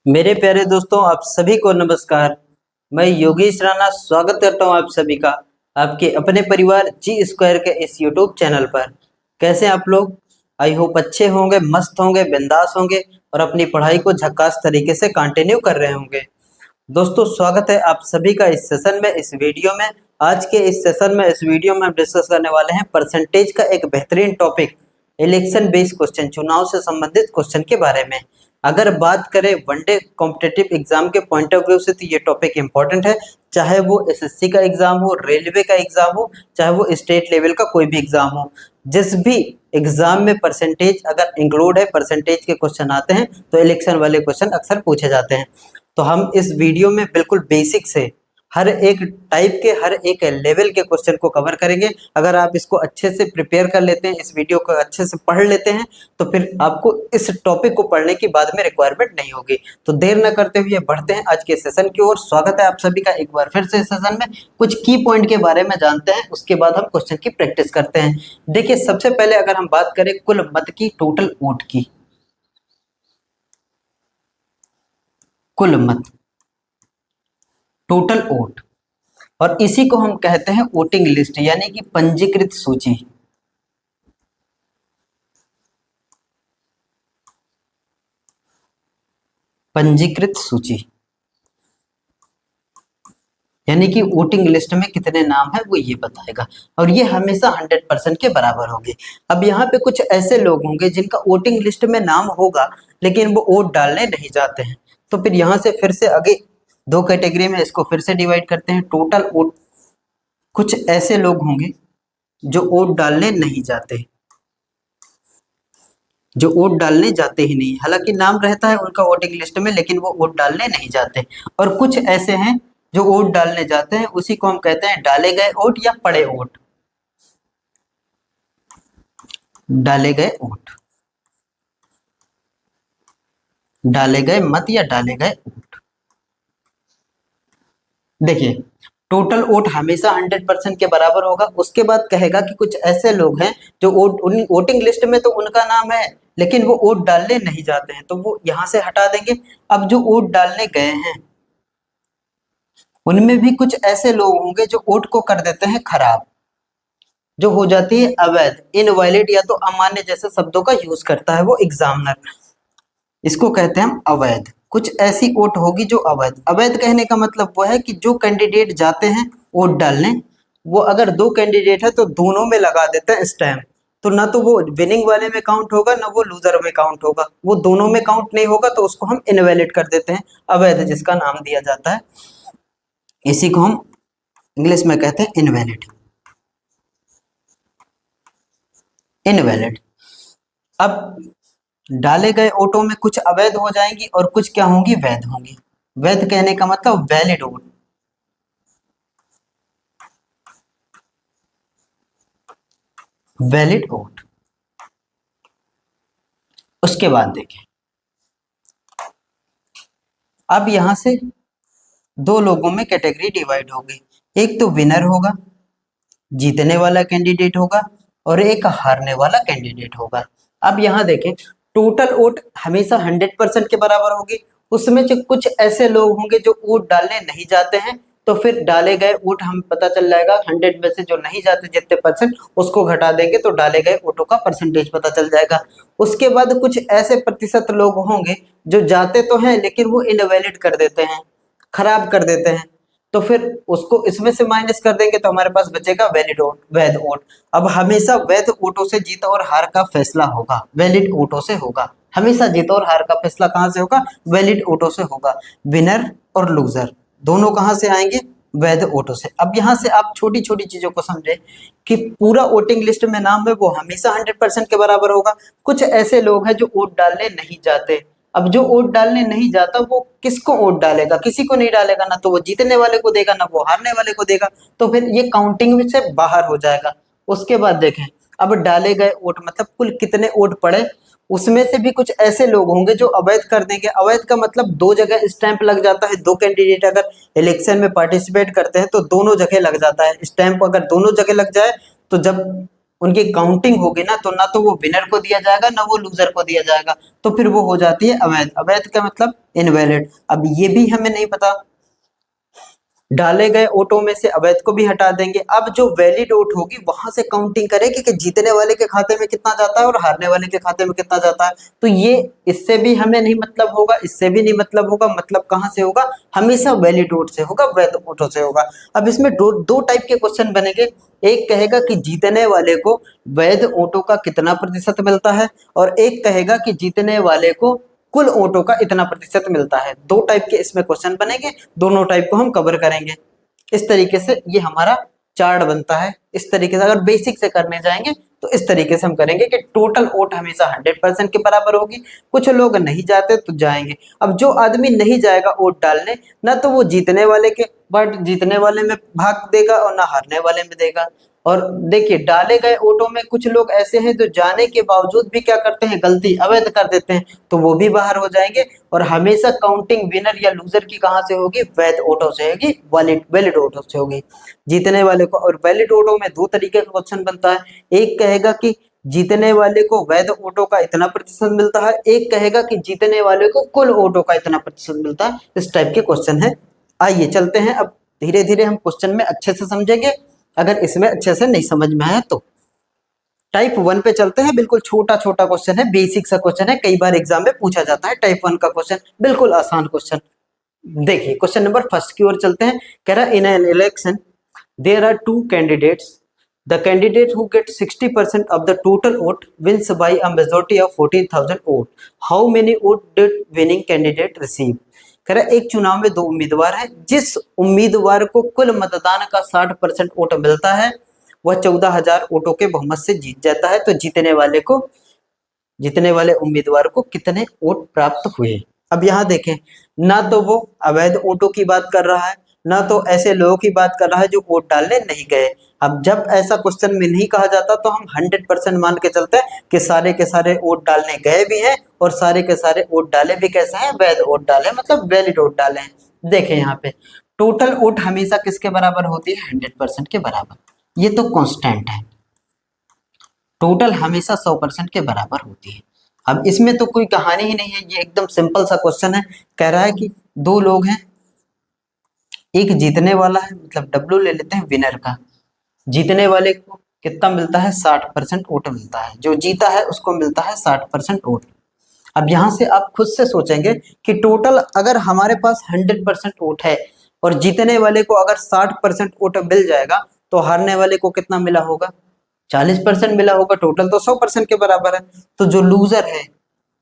मेरे प्यारे दोस्तों, आप सभी को नमस्कार। मैं योगेश राणा स्वागत करता हूं आप सभी का आपके अपने परिवार जी स्क्वायर के इस यूट्यूब चैनल पर। कैसे हैं आप लोग? आई होप अच्छे होंगे, मस्त होंगे, बिंदास होंगे और अपनी पढ़ाई को झक्कास तरीके से कंटिन्यू कर रहे होंगे। दोस्तों, स्वागत है आप सभी का इस सेशन में, इस वीडियो में। आज के इस सेशन में, इस वीडियो में हम डिस्कस करने वाले हैं परसेंटेज का एक बेहतरीन टॉपिक, इलेक्शन बेस्ड क्वेश्चन, चुनाव से संबंधित क्वेश्चन के बारे में। अगर बात करें वनडे कॉम्पिटिटिव एग्जाम के पॉइंट ऑफ व्यू से तो ये टॉपिक इंपॉर्टेंट है, चाहे वो एसएससी का एग्जाम हो, रेलवे का एग्जाम हो, चाहे वो स्टेट लेवल का कोई भी एग्जाम हो। जिस भी एग्जाम में परसेंटेज अगर इंक्लूड है, परसेंटेज के क्वेश्चन आते हैं तो इलेक्शन वाले क्वेश्चन अक्सर पूछे जाते हैं। तो हम इस वीडियो में बिल्कुल बेसिक से हर एक टाइप के, हर एक लेवल के क्वेश्चन को कवर करेंगे। अगर आप इसको अच्छे से प्रिपेयर कर लेते हैं, इस वीडियो को अच्छे से पढ़ लेते हैं, तो फिर आपको इस टॉपिक को पढ़ने की बाद में रिक्वायरमेंट नहीं होगी। तो देर न करते हुए बढ़ते हैं आज के सेशन की ओर। स्वागत है आप सभी का एक बार फिर से सेशन में। कुछ की पॉइंट के बारे में जानते हैं, उसके बाद हम क्वेश्चन की प्रैक्टिस करते हैं। देखिए, सबसे पहले अगर हम बात करें कुल मत की, टोटल वोट की, कुल मत, टोटल वोट, और इसी को हम कहते हैं वोटिंग लिस्ट, यानी कि पंजीकृत सूची। पंजीकृत सूची यानी कि वोटिंग लिस्ट में कितने नाम है वो ये बताएगा, और ये हमेशा 100% के बराबर होगी। अब यहाँ पे कुछ ऐसे लोग होंगे जिनका वोटिंग लिस्ट में नाम होगा लेकिन वो वोट डालने नहीं जाते हैं, तो फिर यहाँ से फिर से आगे दो कैटेगरी में इसको फिर से डिवाइड करते हैं। टोटल वोट, कुछ ऐसे लोग होंगे जो वोट डालने नहीं जाते, जो वोट डालने जाते ही नहीं, हालांकि नाम रहता है उनका वोटिंग लिस्ट में लेकिन वो वोट डालने नहीं जाते। और कुछ ऐसे हैं जो वोट डालने जाते हैं, उसी को हम कहते हैं डाले गए वोट या पड़े वोट। डाले गए वोट, डाले गए मत या डाले गए वोट। देखिए, टोटल वोट हमेशा 100% के बराबर होगा। उसके बाद कहेगा कि कुछ ऐसे लोग हैं जो वोटिंग लिस्ट में तो उनका नाम है लेकिन वो वोट डालने नहीं जाते हैं, तो वो यहां से हटा देंगे। अब जो वोट डालने गए हैं उनमें भी कुछ ऐसे लोग होंगे जो वोट को कर देते हैं खराब, जो हो जाती है अवैध, इनवैलिड या तो अमान्य जैसे शब्दों का यूज करता है वो एग्जामिनर, इसको कहते हैं हम अवैध। कुछ ऐसी वोट होगी जो अवैध, अवैध कहने का मतलब वो है कि जो कैंडिडेट जाते हैं वोट डालने, वो अगर दो कैंडिडेट है तो दोनों में लगा देते हैं स्टैम्प, तो ना तो वो विनिंग वाले में काउंट होगा ना वो लूजर में काउंट होगा, वो दोनों में काउंट नहीं होगा, तो उसको हम इनवैलिड कर देते हैं, अवैध जिसका नाम दिया जाता है। इसी को हम इंग्लिश में कहते हैं इनवैलिड, इनवैलिड। अब डाले गए वोटों में कुछ अवैध हो जाएंगी और कुछ क्या होंगी, वैध होंगी। वैध कहने का मतलब वैलिड वोट, वैलिड वोट। उसके बाद देखें, अब यहां से दो लोगों में कैटेगरी डिवाइड होगी, एक तो विनर होगा, जीतने वाला कैंडिडेट होगा, और एक हारने वाला कैंडिडेट होगा। अब यहाँ देखें, टोटल वोट हमेशा 100% के बराबर होगी। उसमें जो कुछ ऐसे लोग होंगे जो वोट डालने नहीं जाते हैं, तो फिर डाले गए वोट हम पता चल जाएगा, 100 में से जो नहीं जाते जितने परसेंट उसको घटा देंगे तो डाले गए वोटों का परसेंटेज पता चल जाएगा। उसके बाद कुछ ऐसे प्रतिशत लोग होंगे जो जाते तो हैं लेकिन वो इनवैलिड कर देते हैं, खराब कर देते हैं, तो फिर उसको इसमें से माइनस कर देंगे तो हमारे पास बचेगा वैलिड वोट, वैध वोट। अब हमेशा वैध वोटों से जीत और हार का फैसला होगा, वैलिड वोटों से होगा। हमेशा जीत और हार का फैसला कहां से होगा, वैलिड वोटों से होगा। विनर और लूजर दोनों कहां से आएंगे, वैध वोटों से। अब यहां से आप छोटी छोटी चीजों को समझे कि पूरा वोटिंग लिस्ट में नाम है वो हमेशा 100% के बराबर होगा। कुछ ऐसे लोग हैं जो वोट डालने नहीं जाते, अब जो वोट डालने नहीं जाता वो किसको वोट डालेगा, किसी को नहीं डालेगा, ना तो वो जीतने वाले को देगा ना वो हारने वाले को देगा, तो फिर ये काउंटिंग में से बाहर हो जाएगा। उसके बाद देखें, अब डाले गए वोट मतलब कुल कितने वोट पड़े, उसमें से भी कुछ ऐसे लोग होंगे जो अवैध कर देंगे। अवैध का मतलब दो जगह स्टैंप लग जाता है, दो कैंडिडेट अगर इलेक्शन में पार्टिसिपेट करते हैं तो दोनों जगह लग जाता है स्टैंप। अगर दोनों जगह लग जाए तो जब उनकी काउंटिंग होगी ना तो वो विनर को दिया जाएगा ना वो लूजर को दिया जाएगा, तो फिर वो हो जाती है अवैध। अवैध का मतलब इनवैलिड। अब ये भी हमें नहीं पता, डाले गए वोटों में से अवैध को भी हटा देंगे। अब जो वैलिड वोट होगी वहां से काउंटिंग करेंगे कि जीतने वाले के खाते में कितना जाता है और हारने वाले के खाते में कितना जाता है। तो ये इससे भी हमें नहीं मतलब होगा, इससे भी नहीं मतलब होगा। मतलब कहाँ से होगा? हमेशा वैलिड वोट से होगा, वैध वोटों से होगा। अब इसमें दो टाइप के क्वेश्चन बनेंगे। एक कहेगा कि जीतने वाले को वैध वोटों का कितना प्रतिशत मिलता है, और एक कहेगा कि जीतने वाले को कुल वोटों का इतना प्रतिशत मिलता है। दो टाइप के इसमें क्वेश्चन बनेंगे, दोनों टाइप को हम कवर करेंगे। इस तरीके से ये हमारा चार्ट बनता है। इस तरीके से अगर बेसिक से करने जाएंगे तो इस तरीके से हम करेंगे कि टोटल वोट हमेशा 100% के बराबर होगी। कुछ लोग नहीं जाते तो जाएंगे। अब जो आदमी नहीं जाएगा वोट डालने, ना तो वो जीतने वाले के बट जीतने वाले में भाग देगा और ना हारने वाले में देगा। और देखिए, डाले गए वोटों में कुछ लोग ऐसे हैं जो जाने के बावजूद भी क्या करते हैं, गलती अवैध कर देते हैं, तो वो भी बाहर हो जाएंगे। और हमेशा काउंटिंग विनर या लूजर की कहां से होगी? वैध वोटों से होगी, वैलिड वैलिड वोटों से होगी। जीतने वाले को, और वैलिड वोटों में दो तरीके का क्वेश्चन बनता है। एक कहेगा कि जीतने वाले को वैध वोटों का इतना प्रतिशत मिलता है, एक कहेगा कि जीतने वाले को कुल वोटों का इतना प्रतिशत मिलता है। इस टाइप के क्वेश्चन है। आइए चलते हैं, अब धीरे धीरे हम क्वेश्चन में अच्छे से समझेंगे। अगर इसमें अच्छे से नहीं समझ में आया तो टाइप 1 पे चलते हैं। बिल्कुल छोटा छोटा क्वेश्चन है, बेसिक सा क्वेश्चन है, कई बार एग्जाम में पूछा जाता है। टाइप 1 का क्वेश्चन बिल्कुल आसान क्वेश्चन। देखिए क्वेश्चन नंबर फर्स्ट की ओर चलते हैं। कह रहा है in an election there are two candidates, the candidate who get 60% of the total vote wins by a majority of 14,000 vote, how many vote did winning candidate receive. कह रहा है एक चुनाव में दो उम्मीदवार हैं, जिस उम्मीदवार को कुल मतदान का 60% वोट मिलता है वह 14,000 वोटों के बहुमत से जीत जाता है। तो जीतने वाले उम्मीदवार को कितने वोट प्राप्त हुए। अब यहाँ देखें, ना तो वो अवैध वोटों की बात कर रहा है, ना तो ऐसे लोगों की बात कर रहा है जो वोट डालने नहीं गए। अब जब ऐसा क्वेश्चन में नहीं कहा जाता तो हम 100% मान के चलते हैं कि सारे के सारे वोट डालने गए भी हैं और सारे के सारे वोट डाले भी कैसे हैं? वैध वोट डाले, मतलब वैलिड वोट डाले हैं। देखें यहाँ पे टोटल वोट हमेशा किसके बराबर होती है? 100% के बराबर। ये तो कांस्टेंट है। टोटल हमेशा 100% के बराबर होती है। अब इसमें तो कोई कहानी ही नहीं है, ये एकदम सिंपल सा क्वेश्चन है। कह रहा है कि दो लोग हैं, एक जीतने वाला है, मतलब डब्ल्यू ले लेते हैं विनर का। जीतने वाले को कितना मिलता है? 60% वोट मिलता है। जो जीता है उसको मिलता है 60% वोट। अब यहां से आप खुद से सोचेंगे कि टोटल अगर हमारे पास 100% वोट है और जीतने वाले को अगर 60% वोट मिल जाएगा तो हारने वाले को कितना मिला होगा? 40% मिला होगा। टोटल तो 100% के बराबर है। तो जो लूजर है,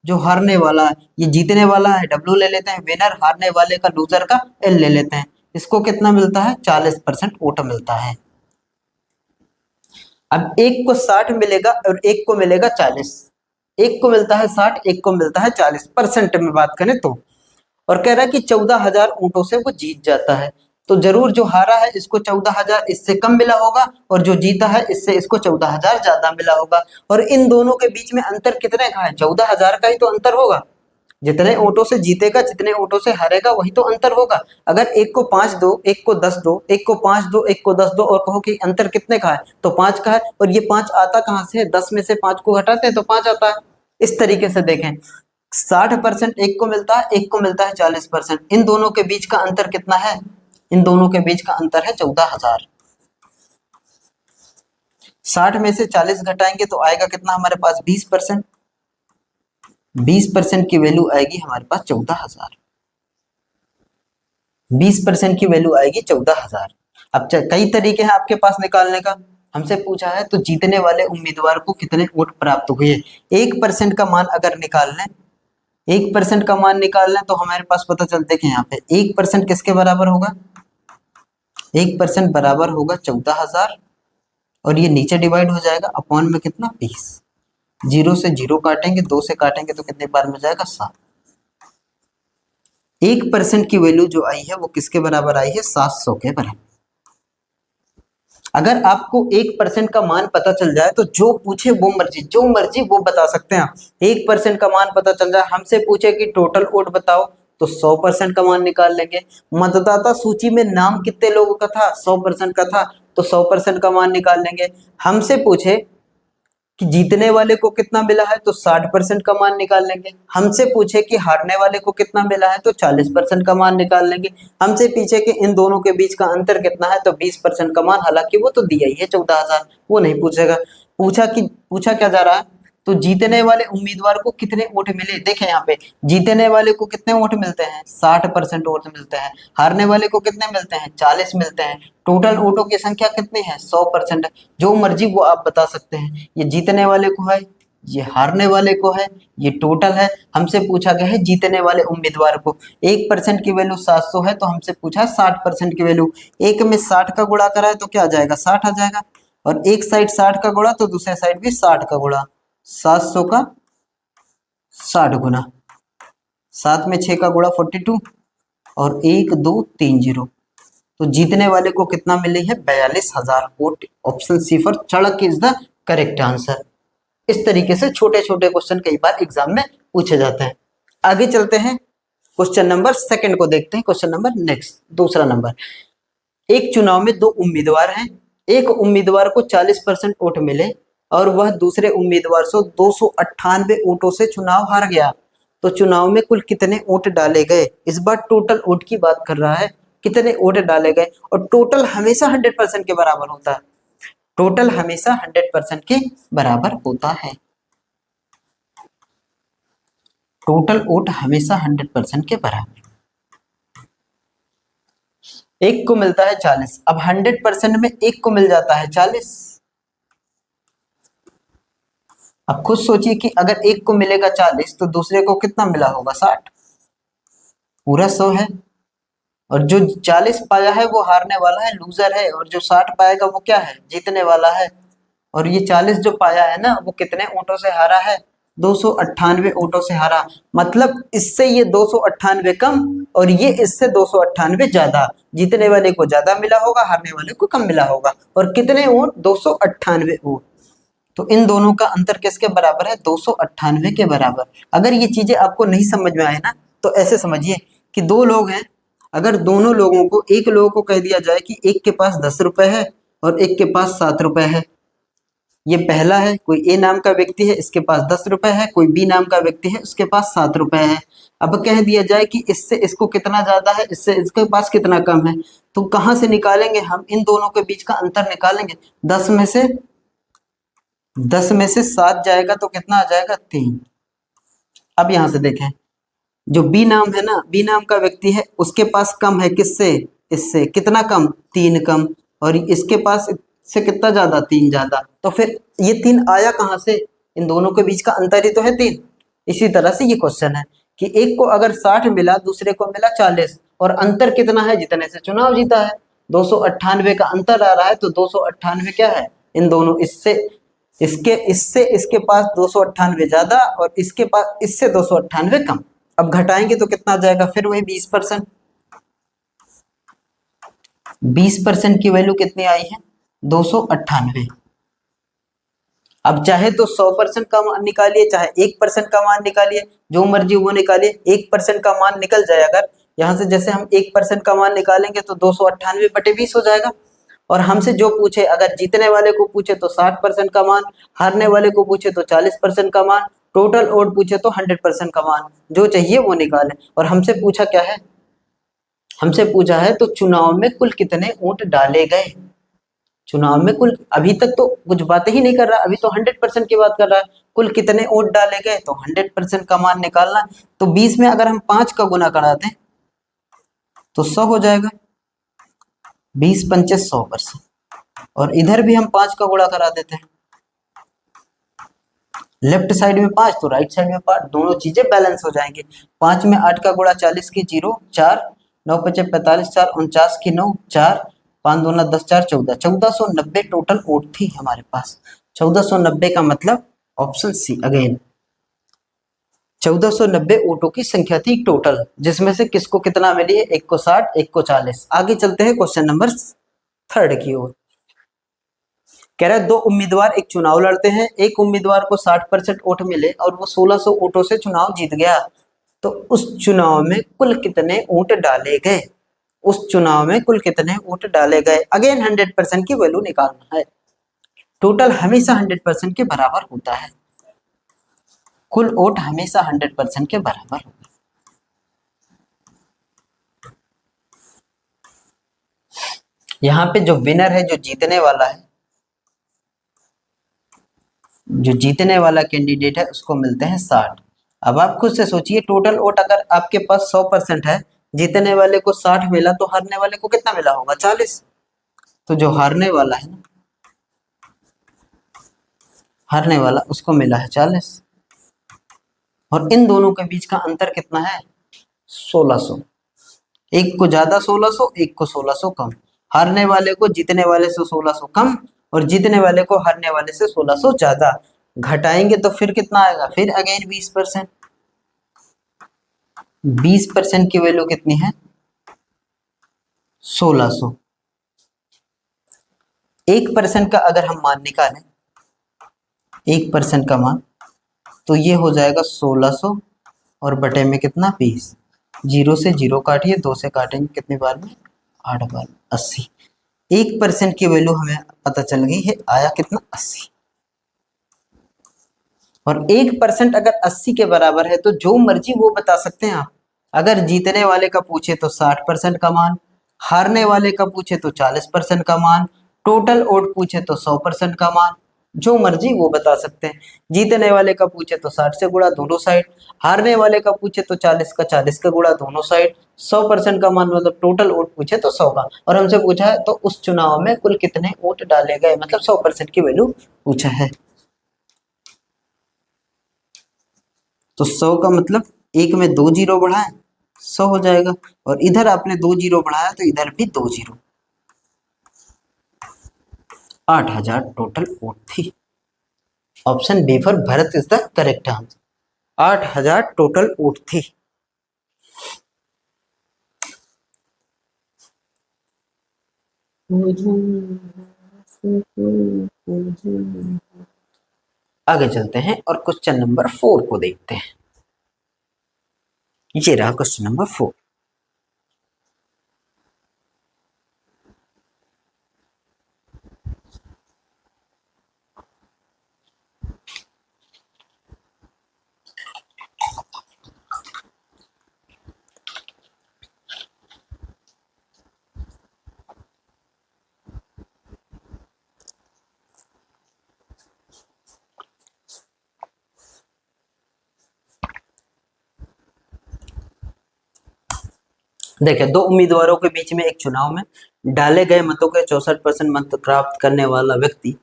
जो हारने वाला है, ये जीतने वाला है डब्ल्यू ले लेते हैं विनर, हारने वाले का लूजर का एल ले लेते हैं। इसको कितना मिलता है? 40% वोट मिलता है। अब एक को 60 मिलेगा और एक को मिलेगा 40। एक को मिलता है 60, एक को मिलता है 40 परसेंट में बात करें तो। और कह रहा है कि 14,000 ऊंटों से वो जीत जाता है। तो जरूर जो हारा है इसको 14,000 इससे कम मिला होगा और जो जीता है इससे इसको 14,000 ज्यादा मिला होगा। और इन दोनों के बीच में अंतर कितने का है? 14,000 का ही तो अंतर होगा। जितने ऑटो से जीतेगा, जितने ऑटो से हारेगा, वही तो अंतर होगा। अगर एक को 5 दो, एक को 10 दो, एक को 5 दो, एक को 10 दो और कहो कि अंतर कितने का है, तो 5 का है। और ये 5 आता कहां से है? 10 में से 5 को घटाते हैं तो 5 आता है। इस तरीके से देखें, 60% एक को मिलता है, एक को मिलता है 40%। इन दोनों के बीच का अंतर कितना है? इन दोनों के बीच का अंतर है 14,000। 60 में से 40 घटाएंगे तो आएगा कितना हमारे पास? 20%। 20% की वैल्यू आएगी हमारे पास 14,000। 20% की वैल्यू आएगी 14,000। अब कई तरीके हैं आपके पास निकालने का। हमसे पूछा है तो जीतने वाले उम्मीदवार को कितने वोट प्राप्त हुए। 1% का मान अगर निकाल लें, 1% का मान निकाल लें तो हमारे पास पता चलता है कि यहाँ पे 1% किसके बराबर होगा? 1% बराबर होगा 14,000 और ये नीचे डिवाइड हो जाएगा अपॉन में कितना? 20। 0 से 0 काटेंगे, 2 से काटेंगे तो कितने बार में जाएगा? 7। 1% की वैल्यू जो आई है वो किसके बराबर आई है? 700 के बराबर। अगर आपको 1% का मान पता चल जाए तो जो पूछे वो मर्जी, जो मर्जी वो बता सकते हैं। 1% का मान पता चल जाए, हमसे पूछे कि टोटल वोट बताओ तो 100% का मान निकाल लेंगे। मतदाता सूची में नाम कितने लोगों का था? 100% का था तो 100% का मान निकाल लेंगे। हमसे पूछे कि जीतने वाले को कितना मिला है तो 60% का मान निकाल लेंगे। हमसे पूछे कि हारने वाले को कितना मिला है तो 40% का मान निकाल लेंगे। हमसे पूछे कि इन दोनों के बीच का अंतर कितना है तो 20% का मान, हालांकि वो तो दिया ही है 14,000, वो नहीं पूछेगा। पूछा क्या जा रहा है तो जीतने वाले उम्मीदवार को कितने वोट मिले। देखें यहाँ पे जीतने वाले को कितने वोट मिलते हैं 60% वोट मिलते हैं, हारने वाले को कितने मिलते हैं 40 मिलते हैं, टोटल वोटों की संख्या कितनी है 100%। जो मर्जी वो आप बता सकते हैं, ये जीतने वाले को है, ये हारने वाले को है, ये टोटल है। हमसे पूछा गया है जीतने वाले उम्मीदवार को, 1% की वैल्यू 700 है तो हमसे पूछा 60% की वैल्यू। एक में 60 का गुणा करा है तो क्या आ जाएगा 60 आ जाएगा, और एक साइड 60 का गुणा तो दूसरे साइड भी 60 का गुणा, 700 का 60 गुना, 7 में 6 का गुणा 42 और 1 2 3 0, तो जीतने वाले को कितना मिली है 42,000 vote. Option C for Charak is the correct answer. इस तरीके से छोटे छोटे क्वेश्चन कई बार एग्जाम में पूछे जाते हैं। आगे चलते हैं, क्वेश्चन नंबर सेकंड को देखते हैं। क्वेश्चन नंबर नेक्स्ट, दूसरा नंबर, एक चुनाव में दो उम्मीदवार हैं, एक उम्मीदवार को 40% वोट मिले और वह दूसरे उम्मीदवार से 298 वोटों से चुनाव हार गया, तो चुनाव में कुल कितने वोट डाले गए। इस बार टोटल वोट की बात कर रहा है, कितने वोट डाले गए, और टोटल हमेशा 100% के बराबर होता है, टोटल हमेशा 100% के बराबर होता है, टोटल वोट हमेशा 100% के बराबर। एक को मिलता है 40, अब 100% में एक को मिल जाता है 40। अब खुद सोचिए कि अगर एक को मिलेगा 40 तो दूसरे को कितना मिला होगा 60, पूरा 100 है, और जो 40 पाया है वो हारने वाला है, लूजर है, और जो 60 पाएगा वो क्या है जीतने वाला है। और ये 40 जो पाया है ना वो कितने वोटों से हारा है 298 वोटों से हारा, मतलब इससे ये 298 कम और ये इससे 298 ज्यादा, जीतने वाले को ज्यादा मिला होगा, हारने वाले को कम मिला होगा। और कितने वोट 298 वोट, तो इन दोनों का अंतर किसके बराबर है 298 के बराबर। अगर ये चीजें आपको नहीं समझ में आए ना तो ऐसे समझिए कि दो लोग हैं, अगर दोनों लोगों को, एक लोगों को कह दिया जाए कि एक के पास 10 रुपए है और एक के पास 7 रुपए है, ये पहला है, कोई ए नाम का व्यक्ति है इसके पास 10 रुपए है, कोई बी नाम का व्यक्ति है उसके पास 7 रुपए है। अब कह दिया जाए कि इससे इसको कितना ज्यादा है, इससे इसके पास कितना कम है, तो कहां से निकालेंगे हम, इन दोनों के बीच का अंतर निकालेंगे। 10 में से 7 जाएगा तो कितना आ जाएगा 3। अब यहां से देखें, जो बी नाम है ना, बी नाम का व्यक्ति है उसके पास कम है, किससे, इससे, कितना कम 3 कम, और इसके पास से कितना ज्यादा 3 ज्यादा, तो फिर ये 3 आया कहां से, इन दोनों के बीच का अंतर ही तो है 3। इसी तरह से ये क्वेश्चन है कि एक को अगर 60 मिला दूसरे को मिला 40 और अंतर कितना है, जितने से चुनाव जीता है, 298 का अंतर आ रहा है, तो 298 क्या है इन दोनों, इससे इसके पास 298 ज्यादा और इसके पास इससे 298 कम। अब घटाएंगे तो कितना आ जाएगा, फिर वही 20%। 20% की वैल्यू कितनी आई है 298। अब चाहे तो 100% का मान निकालिए, चाहे 1% का मान निकालिए, जो मर्जी वो निकालिए, 1% का मान निकल जाए अगर यहां से, जैसे हम 1% का मान निकालेंगे तो 298/20 हो जाएगा। और हमसे जो पूछे, अगर जीतने वाले को पूछे तो 60% का मान, हारने वाले को पूछे तो 40% का मान, टोटल वोट पूछे तो 100% का मान, जो चाहिए वो निकालें। और हमसे पूछा क्या है, हमसे पूछा है तो चुनाव में कुल कितने वोट डाले गए, चुनाव में कुल, अभी तक तो कुछ बातें ही नहीं कर रहा, अभी तो 100% की बात कर रहा है, कुल कितने वोट डाले गए तो 100% का मान निकालना। तो 20 में अगर हम 5 का गुना करा दें तो 100 हो जाएगा, 20 पंचे 100%, और इधर भी हम 5 का गुणा करा देते हैं, लेफ्ट साइड में 5 तो राइट साइड में 5, दोनों चीजें बैलेंस हो जाएंगे। 5 में 8 का गुणा 40 की 0 4, 9 पचे 45 4 49 की 9 4, 5 दूना 10 4 14, 1490 टोटल वोट थी हमारे पास। 1490 का मतलब ऑप्शन सी अगेन, 1490 वोटों की संख्या थी टोटल, जिसमें से किसको कितना मिली है, एक को 60 एक को 40। आगे चलते हैं क्वेश्चन नंबर थर्ड की ओर। कह रहा है दो उम्मीदवार एक चुनाव लड़ते हैं, एक उम्मीदवार को 60% वोट मिले और वो 1600 वोटों से चुनाव जीत गया, तो उस चुनाव में कुल कितने वोट डाले गए, उस चुनाव में कुल कितने वोट डाले गए। अगेन 100% की वैल्यू निकालना है। टोटल हमेशा 100% के बराबर होता है, कुल वोट हमेशा 100% के बराबर होगा। यहाँ पे जो विनर है, जो जीतने वाला है, जो जीतने वाला कैंडिडेट है उसको मिलते हैं 60। अब आप खुद से सोचिए, टोटल वोट अगर आपके पास 100% है, जीतने वाले को 60 मिला, तो हारने वाले को कितना मिला होगा? 40। तो जो हारने वाला है ना, हारने वाला उसको मिला है 40। और इन दोनों के बीच का अंतर कितना है? 1600। एक को ज्यादा 1600, एक को 1600 कम। हारने वाले को जीतने वाले से 1600 कम, और जीतने वाले को हारने वाले से 1600 ज्यादा। घटाएंगे तो फिर कितना आएगा? फिर अगेन 20%। 20% की वैल्यू कितनी है? 1600। 1% का अगर हम मान निकालें, 1% का मान, तो ये हो जाएगा 1600 और बटे में कितना? 20। जीरो से जीरो काटिए, 2 से काटेंगे कितनी बार में? 8 बार, 80। 1% की वैल्यू हमें पता चल गई है, आया कितना? 80। और 1% अगर 80 के बराबर है तो जो मर्जी वो बता सकते हैं आप। अगर जीतने वाले का पूछे तो 60% का मान, हारने वाले का पूछे तो 40% का मान, टोटल वोट पूछे तो 100% का मान, जो मर्जी वो बता सकते हैं। जीतने वाले का पूछे तो 60 से गुणा दोनों साइड, हारने वाले का पूछे तो 40 का 40 का गुणा दोनों साइड, 100% का मान मतलब टोटल वोट पूछे तो 100 का। और हमसे पूछा है तो उस चुनाव में कुल कितने वोट डाले गए, मतलब 100% की वैल्यू पूछा है। तो 100 का मतलब एक में 2 जीरो बढ़ाएं, 100 हो जाएगा। और इधर आपने 2 जीरो बढ़ाया तो इधर भी 2 जीरो। 8000 टोटल वोट थी। Option B for Bharat is the correct answer. 8000 total vote थी। आगे चलते हैं और क्वेश्चन नंबर 4 को देखते हैं। ये रहा क्वेश्चन नंबर 4। देखिए, दो उम्मीदवारों के बीच में एक चुनाव में डाले गए मतों के 64% मत प्राप्त करने वाला व्यक्ति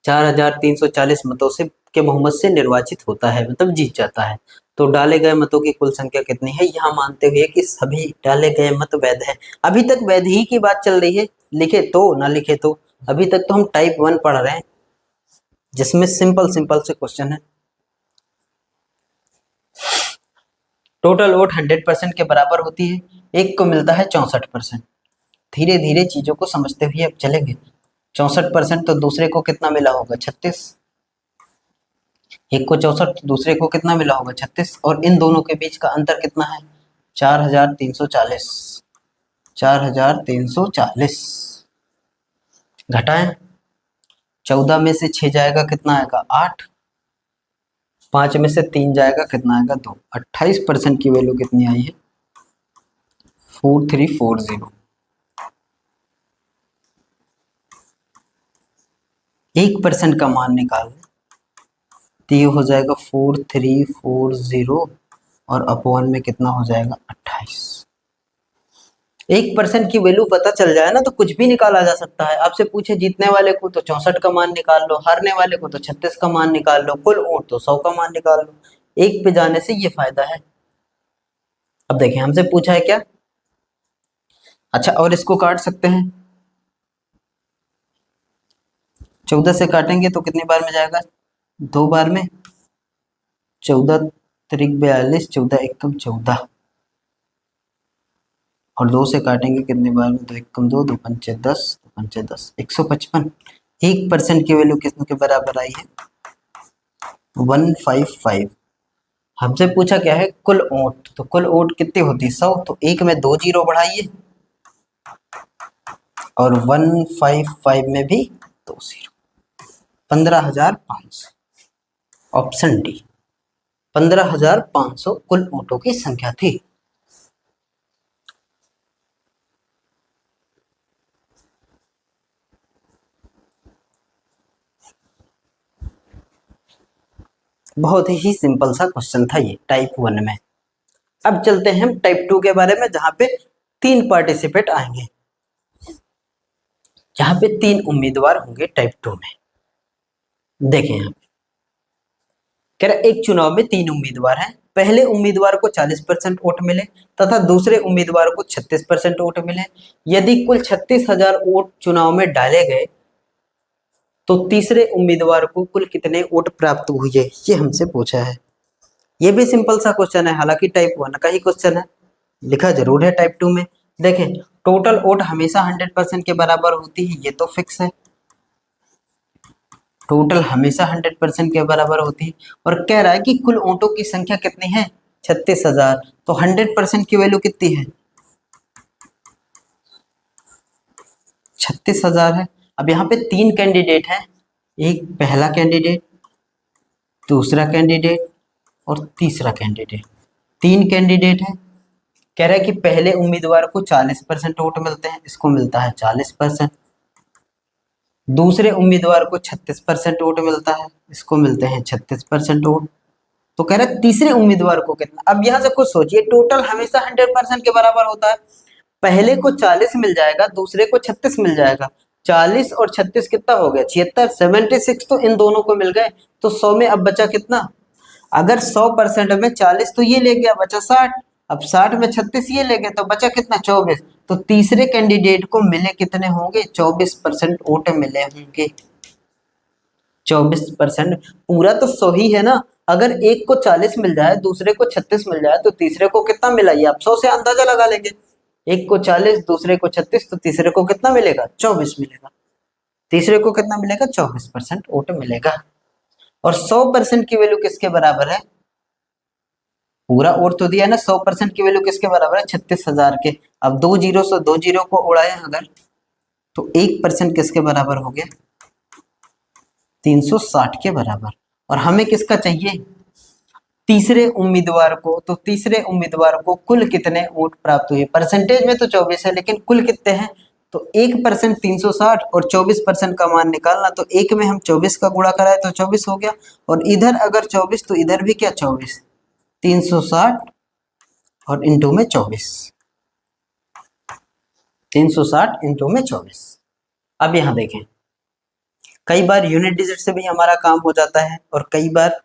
4340 मतों से के बहुमत से निर्वाचित होता है, मतलब जीत जाता है। तो डाले गए मतों की कुल संख्या कितनी है? यहाँ मानते हुए कि सभी डाले गए मत वैध है। अभी तक वैध ही की बात चल रही है, लिखे तो ना लिखे तो। अभी तक तो हम टाइप 1 पढ़ रहे हैं, जिसमें सिंपल सिंपल से क्वेश्चन है। टोटल वोट 100% के बराबर होती है, एक को मिलता है 64%। धीरे धीरे चीजों को समझते हुए अब चलेंगे। 64% तो दूसरे को कितना मिला होगा? 36। एक को 64 तो दूसरे को कितना मिला होगा? 36। और इन दोनों के बीच का अंतर कितना है? 4340। 4340 घटाएं, 14 में से 6 जाएगा कितना आएगा? 8। 5 में से 3 जाएगा कितना आएगा? 2। 28% की वैल्यू कितनी आई है? 4340। 1% का मान निकाल, तो ये हो जाएगा 4340 और अपॉन में कितना हो जाएगा? 28। 1% की वैल्यू पता चल जाए ना तो कुछ भी निकाला जा सकता है। आपसे पूछे जीतने वाले को तो 64 का मान निकाल लो, हारने वाले को तो 36 का मान निकाल लो, कुल वोट तो 100 का मान निकाल लो। एक पे जाने से ये फायदा है। अब देखिए, हमसे पूछा है क्या? अच्छा, और इसको काट सकते हैं। 14 से काटेंगे तो कितनी बार में जाएगा? 2 बार में। 14 त्रिक 42, 14 एकम 14। और 2 से काटेंगे कितनी बार में? 2 एकम 2, 2 पंचे 10, 2 पंचे 10, 155। 1% की वैल्यू कितने के बराबर आई है? 155। हमसे पूछा क्या है? कुल वोट। तो कुल वोट कितनी होती है? 100। तो एक में 2 जीरो बढ़ाइए और 155 में भी 2 जीरो। 15,500। ऑप्शन डी 15,500 कुल वोटों की संख्या थी। बहुत ही सिंपल सा क्वेश्चन था ये टाइप 1 में। अब चलते हैं हम टाइप 2 के बारे में, जहां पे 3 पार्टिसिपेट आएंगे, जहां पे 3 उम्मीदवार होंगे टाइप 2 में। देखें यहाँ पे कह रहा एक चुनाव में 3 उम्मीदवार हैं। पहले उम्मीदवार को 40% वोट मिले तथा दूसरे उम्मीदवार को 36% वोट मिले। यदि कुल 36,000 वोट चुनाव में डाले गए तो तीसरे उम्मीदवार को कुल कितने वोट प्राप्त हुए, ये हमसे पूछा है। ये भी सिंपल सा क्वेश्चन है, हालांकि टाइप 1 का ही क्वेश्चन है, लिखा जरूर है टाइप 2 में। देखें टोटल वोट हमेशा 100% के बराबर होती है, ये तो फिक्स है। टोटल हमेशा 100% के बराबर होती है, और कह रहा है कि कुल वोटों की संख्या कितनी है, 36,000। तो 100% की वैल्यू कितनी है, 36,000 है। अब यहाँ पे 3 कैंडिडेट हैं, एक पहला कैंडिडेट, दूसरा कैंडिडेट और तीसरा कैंडिडेट। 3 कैंडिडेट हैं। कह रहा है कि पहले उम्मीदवार को 40% वोट मिलते हैं, इसको मिलता है 40%। दूसरे उम्मीदवार को 36% वोट मिलता है, इसको मिलते हैं 36% वोट। तो कह रहा है तीसरे उम्मीदवार को कितना। अब यहां से कुछ सोचिए, टोटल हमेशा 100% के बराबर होता है। पहले को 40 मिल जाएगा, दूसरे को 36 मिल जाएगा। 40 और 36 कितना हो गया, 76, 76 तो इन दोनों को मिल गए। तो 100 में अब बचा कितना, अगर 100% में 40 तो ये ले गया, बचा 60। अब 60 में 36 ये ले गए, तो बचा कितना, 24। तो तीसरे कैंडिडेट को मिले कितने होंगे, 24% वोट मिले होंगे। 24%, पूरा तो 100 ही है ना। अगर एक को 40 मिल जाए, दूसरे को 36 मिल जाए, तो तीसरे को कितना मिला, ये आप 100 से अंदाजा लगा लेंगे। एक को 40, दूसरे को 36, तो तीसरे को कितना मिलेगा, 24 मिलेगा। तीसरे को कितना मिलेगा, 24% वोट मिलेगा। और 100% की वैल्यू किसके बराबर है, पूरा वोट तो दिया है ना, 100% की वैल्यू किसके बराबर है, 36,000 के। अब 2 जीरो से 2 जीरो को उड़ाए अगर, तो 1% किसके बराबर हो गया, 360 के बराबर। और हमें किसका चाहिए, तीसरे उम्मीदवार को। तो तीसरे उम्मीदवार को कुल कितने वोट प्राप्त हुए, परसेंटेज में तो 24 है, लेकिन कुल कितने हैं, तो 1% 360 और 24% का मान निकालना। तो एक में हम 24 का गुणा कराए तो 24 हो गया, और इधर अगर 24 तो इधर भी क्या 24, 360 और इंटू में 24, 360 इंटू में 24। अब यहां देखें, कई बार यूनिट डिजिट से भी हमारा काम हो जाता है, और कई बार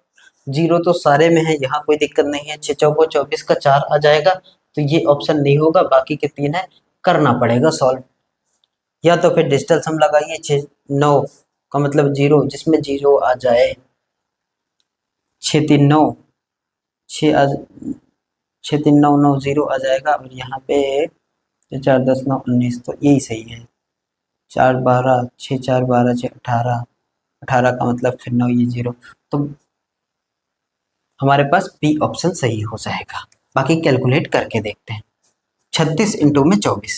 जीरो तो सारे में है, यहाँ कोई दिक्कत नहीं है। 6 चौको 24 का 4 आ जाएगा, तो ये ऑप्शन नहीं होगा, बाकी के 3 है, करना पड़ेगा सॉल्व। या तो फिर डिजिटल सम लगाइए, 6 9 का मतलब 0, जिसमें 0 आ जाए। 6 3 9, 6 3 9 9 0 आ जाएगा, और यहाँ पे 4 10 9 19, तो यही सही है। 4 12, 6 4 12 6 18, 18 का मतलब फिर 9 ये 0, तो हमारे पास बी ऑप्शन सही हो जाएगा। बाकी कैलकुलेट करके देखते हैं। 36 इंटू में 24,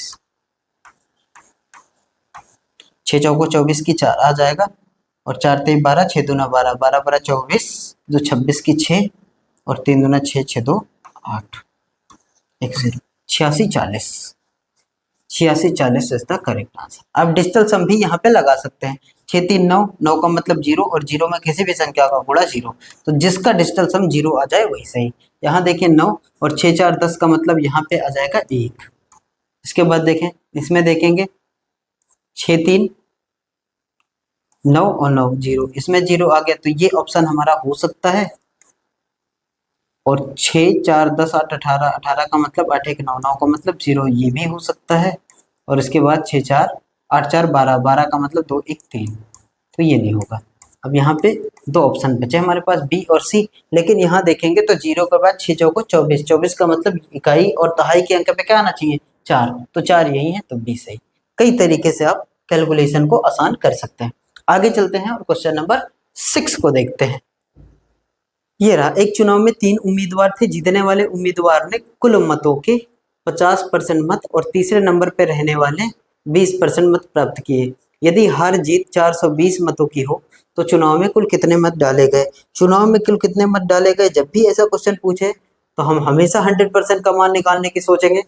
6 चौको 24 की 4 आ जाएगा, और 4 3 12, 6 दूना 12, 12 12 24, जो 26 की 6, और 3 दूना 6, 6 2 8, 1 0, 86 40, 86 40 इज द करेक्ट आंसर। अब डिजिटल सम भी यहाँ पे लगा सकते हैं। 6 3 9, 9 का मतलब 0, और 0 में किसी भी संख्या का गुणा 0, तो जिसका डिजिटल सम 0 आ जाए वही सही। यहाँ देखें 9 और 6 4 10 का मतलब यहाँ पे आ जाएगा 1। इसके बाद देखें, इसमें देखेंगे 6 3 9 और 9 0, इसमें 0 आ गया, तो ये ऑप्शन हमारा हो सकता है। और 6 4 10 8 18, 18 का मतलब 8 1 9, 9 का मतलब 0, ये भी हो सकता है। और इसके बाद 6 4 8 4 12, 12 का मतलब 2 1 3, तो ये नहीं होगा। अब यहाँ पे 2 ऑप्शन बचे हमारे पास, बी और सी। लेकिन यहाँ देखेंगे तो 0 के बाद 6 चौको 24, 24 का मतलब इकाई और दहाई के अंक पे क्या आना चाहिए, 4, तो 4 यही है, तो बी सही। कई तरीके से आप कैलकुलेशन को आसान कर सकते हैं। आगे चलते हैं और क्वेश्चन नंबर 6 को देखते हैं। ये रहा, एक चुनाव में 3 उम्मीदवार थे। जीतने वाले उम्मीदवार ने कुल मतों के 50% मत और तीसरे नंबर पर रहने वाले 20% मत प्राप्त किए। यदि हर जीत 420 मतों की हो तो चुनाव में कुल कितने मत डाले गए। चुनाव में कुल कितने मत डाले गए, जब भी ऐसा क्वेश्चन पूछे तो हम हमेशा 100% का मान निकालने की सोचेंगे।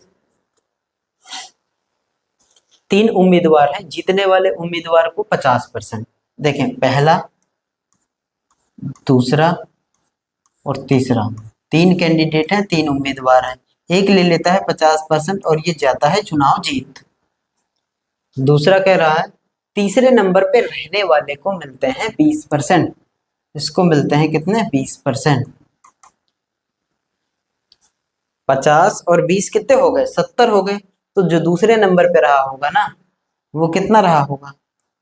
3 उम्मीदवार हैं, जीतने वाले उम्मीदवार को 50%। देखें, पहला, दूसरा और तीसरा, 3 कैंडिडेट हैं, 3 उम्मीदवार हैं। एक ले लेता है 50% और ये जाता है चुनाव जीत। दूसरा कह रहा है तीसरे नंबर पे रहने वाले को मिलते हैं 20%। इसको मिलते हैं कितने, 20%। 50 और 20 कितने हो गए, 70 हो गए। तो जो दूसरे नंबर पे रहा होगा ना, वो कितना रहा होगा,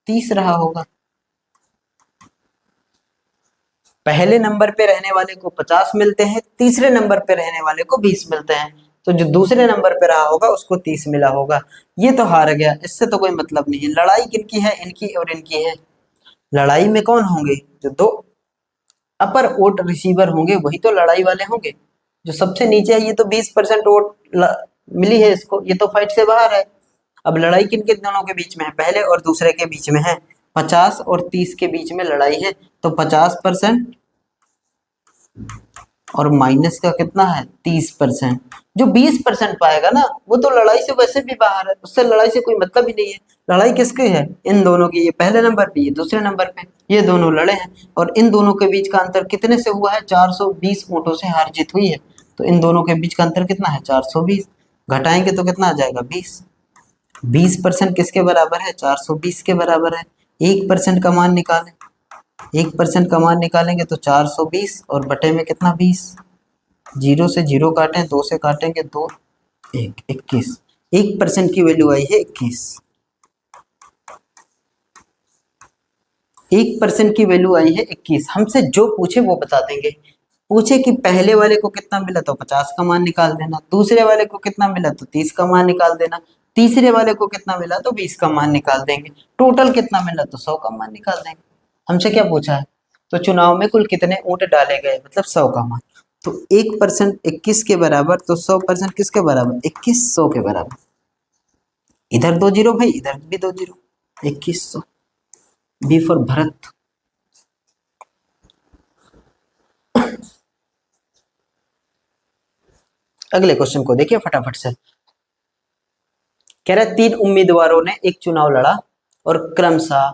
30 रहा होगा। पहले नंबर पे रहने वाले को 50 मिलते हैं, तीसरे नंबर पे रहने वाले को 20 मिलते हैं। तो जो दूसरे नंबर पे रहा होगा उसको 30 मिला होगा। ये तो हार गया, इससे तो कोई मतलब नहीं है। लड़ाई किनकी है, इनकी और इनकी है। लड़ाई में कौन होंगे, जो दो अपर वोट रिसीवर होंगे वही तो लड़ाई वाले होंगे। जो सबसे नीचे है ये तो 20% वोट मिली है इसको, ये तो फाइट से बाहर है। अब लड़ाई किन किन दोनों के बीच में है, पहले और दूसरे के बीच में है। 50 और 30 के बीच में लड़ाई है, तो 50% और माइनस का कितना है, 30%। जो 20% पाएगा ना वो तो लड़ाई से वैसे भी बाहर है, उससे लड़ाई से कोई मतलब ही नहीं है। लड़ाई किसकी है, इन दोनों की। ये पहले नंबर पे, ये दूसरे नंबर पे, ये दोनों लड़े हैं। और इन दोनों के बीच का अंतर कितने से हुआ है, 420 वोटों से हार जीत हुई है। तो इन दोनों के बीच का अंतर कितना है, 420। घटाएंगे तो कितना आ जाएगा, 20। 20% किसके बराबर है, 420 के बराबर है। 1% का मान निकालें, 1% का मान निकालेंगे तो 420 और बटे में कितना, 20। जीरो से जीरो काटें, 2 से काटेंगे 2, 1, 21। 1% की वैल्यू आई है 21। 1% की वैल्यू आई है 21। हमसे जो पूछे वो बता देंगे। पूछे कि पहले वाले को कितना मिला तो 50 का मान निकाल देना, दूसरे वाले को कितना मिला तो 30 का मान निकाल देना, तीसरे वाले को कितना मिला तो 20 का मान निकाल देंगे, टोटल कितना मिला तो 100 का मान निकाल देंगे। हमसे क्या पूछा है, तो चुनाव में कुल कितने वोट डाले गए, मतलब 100 का मान। तो 1% 21 के बराबर, तो 100% किसके बराबर, 2100 के बराबर। इधर 2 जीरो भाई, इधर भी 2 जीरो, 2100। B for Bharat. अगले क्वेश्चन को देखिए फटाफट से। कह रहा है 3 उम्मीदवारों ने एक चुनाव लड़ा और क्रमशः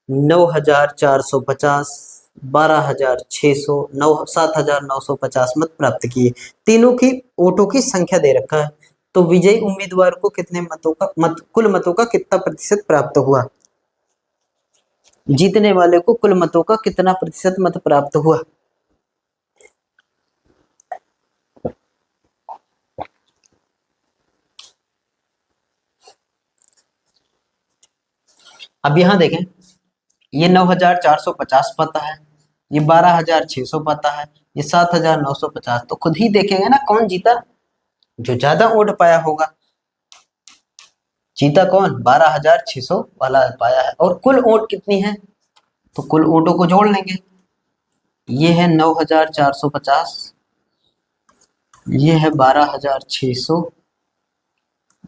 9450, 12600, 7950 मत प्राप्त किए। तीनों की वोटों की संख्या दे रखा है, तो विजयी उम्मीदवार को कितने मतों का कुल मतों का कितना प्रतिशत प्राप्त हुआ। जीतने वाले को कुल मतों का कितना प्रतिशत मत प्राप्त हुआ। अब यहां देखें, ये 9450 पता है, ये 12600 पता है, ये 7950। तो खुद ही देखेंगे ना कौन जीता, जो ज्यादा वोट पाया होगा। जीता कौन, 12600 वाला पाया है। और कुल वोट कितनी है, तो कुल वोटों को जोड़ लेंगे। ये है 9450, ये है 12600,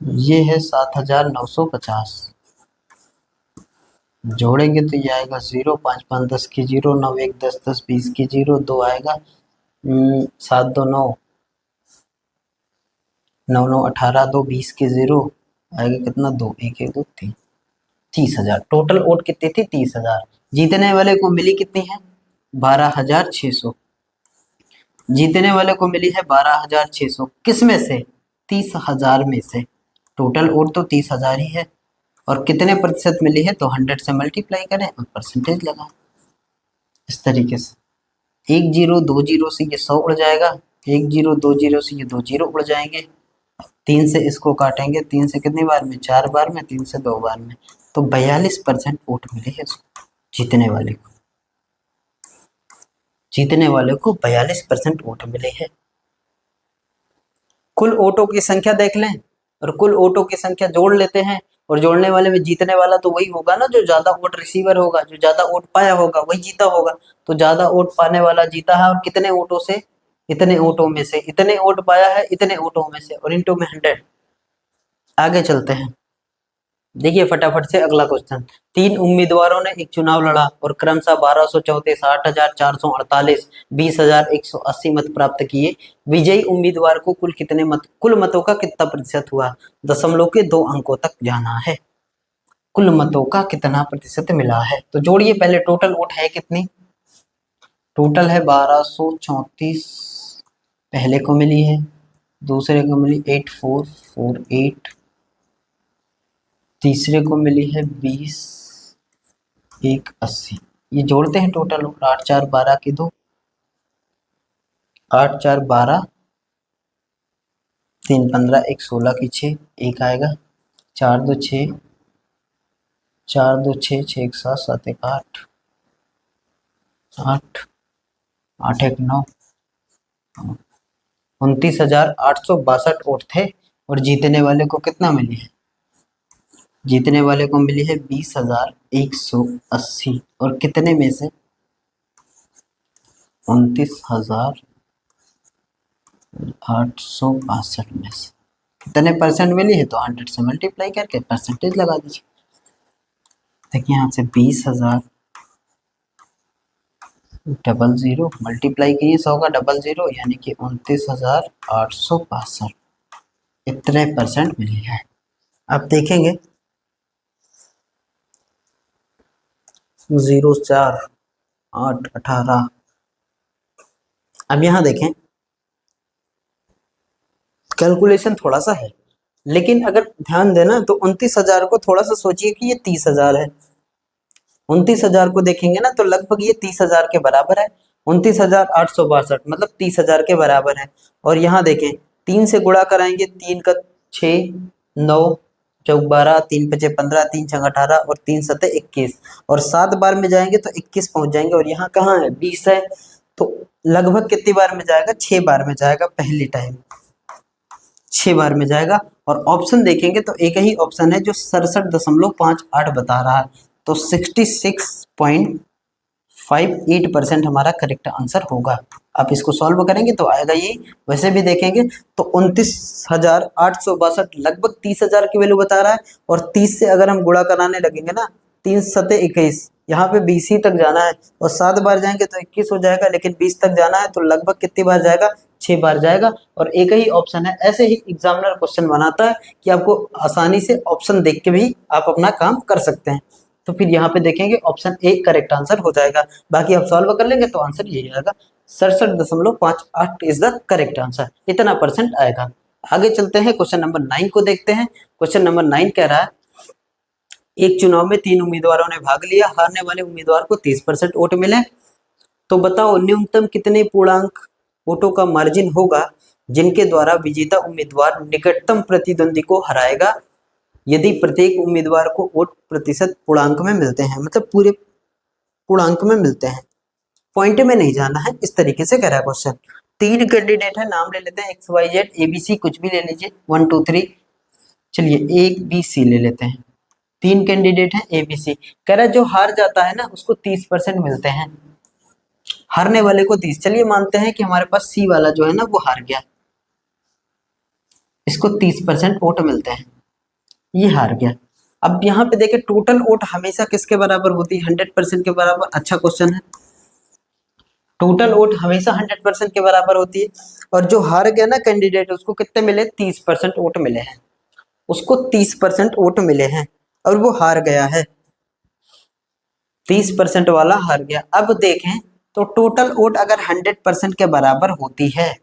ये है 7950। जोड़ेंगे तो ये आएगा 0, 5 5 10 की 0, 9 1 10 10 20 की 0, 2 आएगा, 7 2 9, 9 9 18, 2 20 की 0 आएगा कितना, 2 1 1 2 3, 30,000। टोटल वोट कितनी थी, 30,000। जीतने वाले को मिली कितनी है, 12600। जीतने वाले को मिली है 12600, किस में से, 30,000 में से। टोटल वोट तो 30,000 ही है। और कितने प्रतिशत मिली है, तो 100 से मल्टीप्लाई करें और परसेंटेज लगाएं। इस तरीके से 1 जीरो 2 जीरो से ये 100 उड़ जाएगा, 1 जीरो 2 जीरो से ये 2 जीरो उड़ जाएंगे। 3 से इसको काटेंगे, 3 से कितनी बार में, 4 बार में, 3 से 2 बार में। तो 42% वोट मिले है उसको, जीतने वाले को। जीतने वाले को 42% वोट मिले हैं। कुल वोटों की संख्या देख लें और कुल वोटों की संख्या जोड़ लेते हैं, और जोड़ने वाले में जीतने वाला तो वही होगा ना जो ज्यादा वोट रिसीवर होगा, जो ज्यादा वोट पाया होगा वही जीता होगा। तो ज्यादा वोट पाने वाला जीता है, और कितने वोटों से, इतने वोटों में से। इतने वोट पाया है इतने वोटों में से, और इंटू में 100। आगे चलते हैं, देखिए फटाफट से अगला क्वेश्चन। 3 उम्मीदवारों ने एक चुनाव लड़ा और क्रमशः 1234, 60,448, 20,180 मत प्राप्त किए। विजयी उम्मीदवार को कुल मतों का कितना प्रतिशत हुआ? दशमलव के 2 अंकों तक जाना है। कुल मतों का कितना प्रतिशत मिला है? तो जोड़िए पहले, टोटल वोट है कितनी? टोटल है 1234, पहले को मिली है, दूसरे को मिली 8448, तीसरे को मिली है 20,180। ये जोड़ते हैं टोटल वोट। 8 4 12 की 2, 8 4 12, 3 15, 1 16 की 6, एक आएगा, 4 2 6, 4 2 6, 6 1 7, 7 1 8, 8 8 1 9, 29,862 वोट थे और जीतने वाले को कितना मिली है? जीतने वाले को मिली है 20,180 और कितने में से? 29,862 में से कितने परसेंट मिली है? तो 100 से मल्टीप्लाई करके परसेंटेज लगा दीजिए। देखिए यहाँ से 20,000 मल्टीप्लाई कीजिए 100 का 00, यानी कि 29,862 इतने परसेंट मिली है। अब देखेंगे 0 4 8 18। अब यहाँ देखें, कैलकुलेशन थोड़ा सा है, लेकिन अगर ध्यान देना तो 29,000 को थोड़ा सा सोचिए कि ये 30,000 है। 29,000 को देखेंगे ना तो लगभग ये 30,000 के बराबर है। 29,862 मतलब 30,000 के बराबर है। और यहाँ देखें, 3 से गुणा कराएंगे, 3 का 6, 9 चौक 12, 3 5 15, 3 6 18 और 3 7 21 और 7 बार में जाएंगे तो 21 पहुंच जाएंगे। और यहाँ कहाँ है? 20 है, तो लगभग कितनी बार में जाएगा? 6 बार में जाएगा। पहली टाइम 6 बार में जाएगा। और ऑप्शन देखेंगे तो एक ही ऑप्शन है जो 67.58 बता रहा है, तो 66.58% हमारा करेक्ट आंसर होगा। आप इसको सॉल्व करेंगे तो आएगा ये। वैसे भी देखेंगे तो 29,862 लगभग 30,000 की वैल्यू बता रहा है। और 30 से अगर हम गुणा कराने लगेंगे ना, 3 7 21, यहाँ पे 20 ही तक जाना है और 7 बार जाएंगे तो 21 हो जाएगा, लेकिन 20 तक जाना है तो लगभग कितनी बार जाएगा? 6 बार जाएगा। और एक ही ऑप्शन है। ऐसे ही एग्जामिनर क्वेश्चन बनाता है कि आपको आसानी से ऑप्शन देख के भी आप अपना काम कर सकते हैं। तो फिर यहाँ पे देखेंगे ऑप्शन ए करेक्ट आंसर हो जाएगा। बाकी आप सॉल्व कर लेंगे तो आंसर यही आएगा, 67.58 इज द करेक्ट आंसर। इतना परसेंट आएगा। आगे चलते हैं, क्वेश्चन नंबर 9 को देखते हैं। क्वेश्चन नंबर 9 कह रहा है, एक चुनाव में 3 उम्मीदवारों ने भाग लिया, हारने वाले उम्मीदवार को 30% वोट मिले। तो बताओ न्यूनतम कितने पूर्णांक वोटों का मार्जिन होगा जिनके द्वारा विजेता उम्मीदवार निकटतम प्रतिद्वंदी को हराएगा, यदि प्रत्येक उम्मीदवार को वोट प्रतिशत पूर्णांक में मिलते हैं, मतलब पूरे पूर्णांक में मिलते हैं, पॉइंट में नहीं जाना है। इस तरीके से कह रहा है क्वेश्चन। 3 कैंडिडेट है, नाम ले लेते हैं XYZ ABC, कुछ भी ले लीजिए, 1 2 3। चलिए ABC ले लेते हैं। 3 कैंडिडेट है ABC। कह रहा है जो हार जाता है ना उसको 30% मिलते हैं, हारने वाले को 30। चलिए मानते हैं कि हमारे पास C वाला जो है ना वो हार गया, इसको 30% वोट मिलते हैं, ये हार गया। अब यहाँ पे देखें टोटल वोट हमेशा किसके बराबर होती है? 100% के बराबर। अच्छा क्वेश्चन है। टोटल वोट हमेशा 100% के बराबर होती है। और जो हार गया ना कैंडिडेट, उसको कितने मिले? 30% वोट मिले हैं, उसको 30% वोट मिले हैं और वो हार गया है, 30% वाला हार गया। अब देखें तो टोटल वोट अगर 100% के बराबर होती है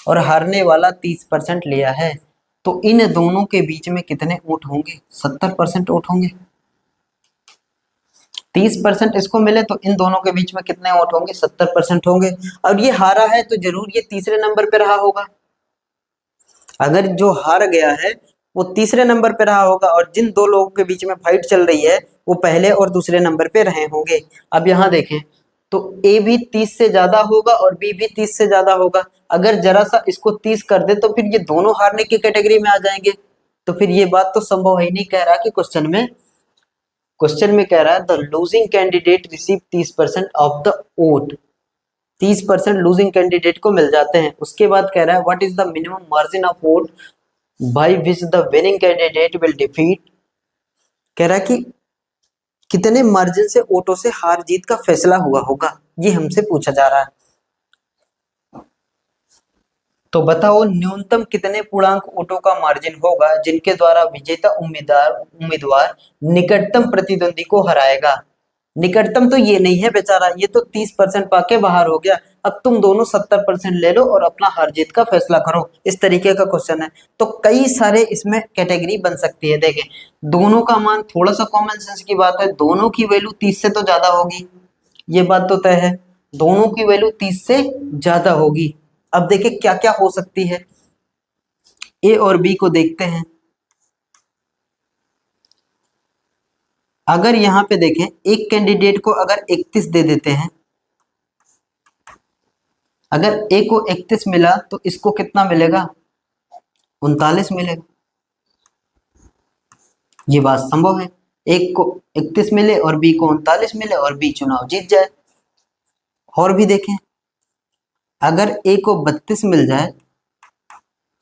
और हारने वाला 30% लिया है, तो इन दोनों के बीच में कितने वोट होंगे? 70% वोट होंगे। 30% इसको मिले तो इन दोनों के बीच में कितने वोट होंगे? 70% होंगे। और ये हारा है तो जरूर ये तीसरे नंबर पे रहा होगा। अगर जो हार गया है वो तीसरे नंबर पे रहा होगा और जिन दो लोगों के बीच में फाइट चल रही है वो पहले और दूसरे नंबर पे रहे होंगे। अब यहाँ देखें तो A भी 30 से ज्यादा होगा और B भी 30 से ज्यादा होगा। अगर जरा सा इसको 30 कर दे तो फिर ये दोनों हारने की कैटेगरी में आ जाएंगे। तो फिर ये बात तो संभव ही नहीं। कह रहा कि क्वेश्चन में कह रहा है the losing candidate receive 30% of the vote, 30% losing candidate को मिल जाते हैं। उसके बाद कह रहा है what is the minimum margin of vote by which the winning candidate will defeat कह रहा है कि कितने मार्जिन से वोटों से हार जीत का फैसला हुआ होगा, ये हमसे पूछा जा रहा है। तो बताओ न्यूनतम कितने पूर्णांक वोटों का मार्जिन होगा जिनके द्वारा विजेता उम्मीदवार उम्मीदवार निकटतम प्रतिद्वंदी को हराएगा। निकटतम तो ये नहीं है बेचारा, ये तो 30% पाके बाहर हो गया। अब तुम दोनों 70% ले लो और अपना हार जीत का फैसला करो, इस तरीके का क्वेश्चन है। तो कई सारे इसमें कैटेगरी बन सकती है। देखें, दोनों का मान, थोड़ा सा कॉमन सेंस की बात है, दोनों की वैल्यू 30 से तो ज्यादा होगी, ये बात तो तय है। दोनों की वैल्यू 30 से ज्यादा होगी। अब देखें क्या क्या हो सकती है, ए और बी को देखते हैं। अगर यहां पे देखें, एक कैंडिडेट को अगर 31 दे देते हैं, अगर ए को 31 मिला तो इसको कितना मिलेगा, 39 मिलेगा। ये बात संभव है, एक को 31 मिले और बी को 39 मिले और बी चुनाव जीत जाए। और भी देखें, अगर ए को 32 मिल जाए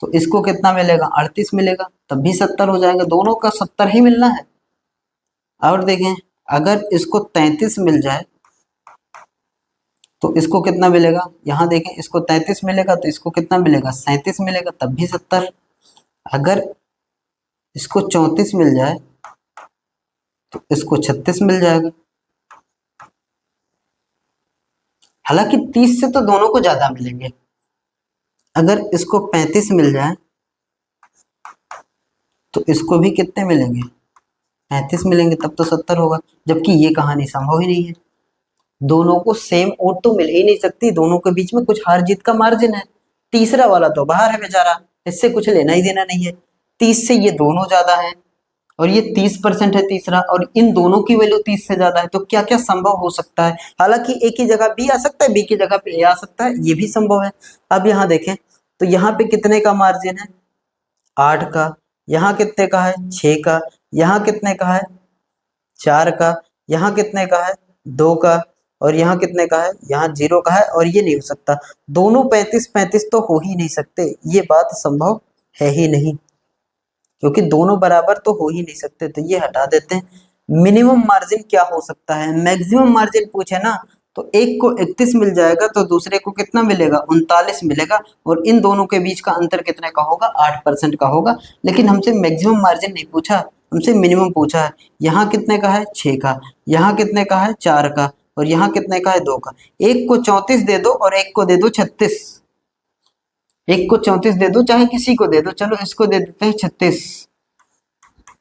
तो इसको कितना मिलेगा, 38 मिलेगा, तब भी 70 हो जाएगा, दोनों का 70 ही मिलना है। और देखें, अगर इसको 33 मिल जाए तो इसको कितना मिलेगा, यहां देखें, इसको 33 मिलेगा तो इसको कितना मिलेगा, 37 मिलेगा, तब भी 70। अगर इसको 34 मिल जाए तो इसको 36 मिल जाएगा। हालांकि 30 से तो दोनों को ज्यादा मिलेंगे। अगर इसको 35 मिल जाए तो इसको भी कितने मिलेंगे, 35 मिलेंगे, तब तो 70 होगा। जबकि ये कहानी संभव ही नहीं है, दोनों को सेम वोट तो मिल ही नहीं सकती, दोनों के बीच में कुछ हार जीत का मार्जिन है। तीसरा वाला तो बाहर है बेचारा, इससे कुछ लेना ही देना नहीं है। 30 से ये दोनों ज्यादा है और ये 30% है तीसरा, और इन दोनों की वैल्यू 30 से ज्यादा है। तो क्या क्या संभव हो सकता है, हालांकि ए की जगह बी आ सकता है, बी की जगह पे ए आ सकता है, ये भी संभव है। अब यहाँ देखें तो यहाँ पे कितने का मार्जिन है, 8 का, यहाँ कितने का है, 6 का, यहाँ कितने का है, 4 का, यहाँ कितने का है, 2 का, और यहाँ कितने का है, यहाँ 0 का है। और ये नहीं हो सकता, दोनों 35-35 तो हो ही नहीं सकते, ये बात संभव है ही नहीं, क्योंकि दोनों बराबर तो हो ही नहीं सकते। तो ये हटा देते हैं। मिनिमम मार्जिन क्या हो सकता है, मैक्सिमम मार्जिन पूछे ना, तो एक को 31 मिल जाएगा तो दूसरे को कितना मिलेगा, 39 मिलेगा, और इन दोनों के बीच का अंतर कितने का होगा, 8% का होगा। लेकिन हमसे मैक्सिमम मार्जिन नहीं पूछा, हमसे मिनिमम पूछा है। यहाँ कितने का है, 6 का, यहाँ कितने का है, 4 का, और यहाँ कितने का है, 2 का। एक को 34 दे दो और एक को दे दो 36, एक को 34 दे दो, चाहे किसी को दे दो, चलो इसको दे देते हैं 36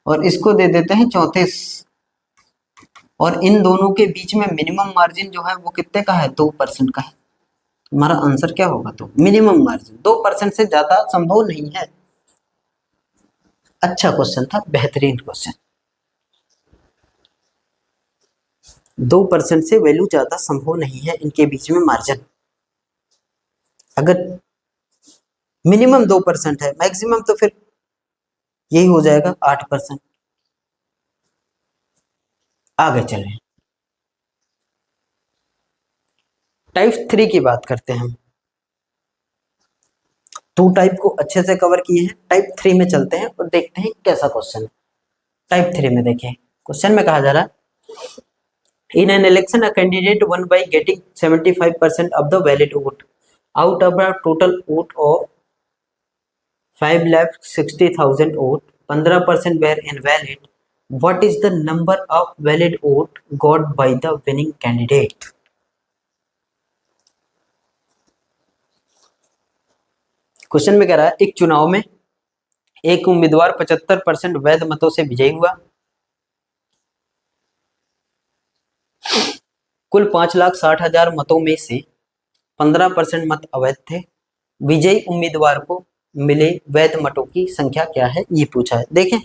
और इसको दे देते हैं 34, और इन दोनों के बीच में मिनिमम मार्जिन जो है वो कितने का है, 2% का है। हमारा आंसर क्या होगा, तो मिनिमम मार्जिन 2% से ज्यादा संभव नहीं है। अच्छा क्वेश्चन था, बेहतरीन क्वेश्चन। 2% से वैल्यू ज्यादा संभव नहीं है इनके बीच में मार्जिन। अगर मिनिमम 2% है, मैक्सिमम तो फिर यही हो जाएगा 8%। आगे चलें, टाइप 3 की बात करते हैं हम। 2 टाइप को अच्छे से कवर किए हैं, टाइप 3 में चलते हैं और देखते हैं कैसा क्वेश्चन है। टाइप 3 में देखिए, क्वेश्चन में कहा जा रहा है, in an election a candidate one by getting 75% of the valid vote out of a total vote of 5,60,000 vote, 15% were invalid. What is the number of valid vote got by the winning candidate? Question में कह रहा है, एक चुनाव में एक उम्मीदवार 75% वैध मतों से विजयी हुआ। कुल 5,60,000 मतों में से 15% मत अवैध थे। विजयी उम्मीदवार को मिले वैध मतों की संख्या क्या है, ये पूछा है। देखें,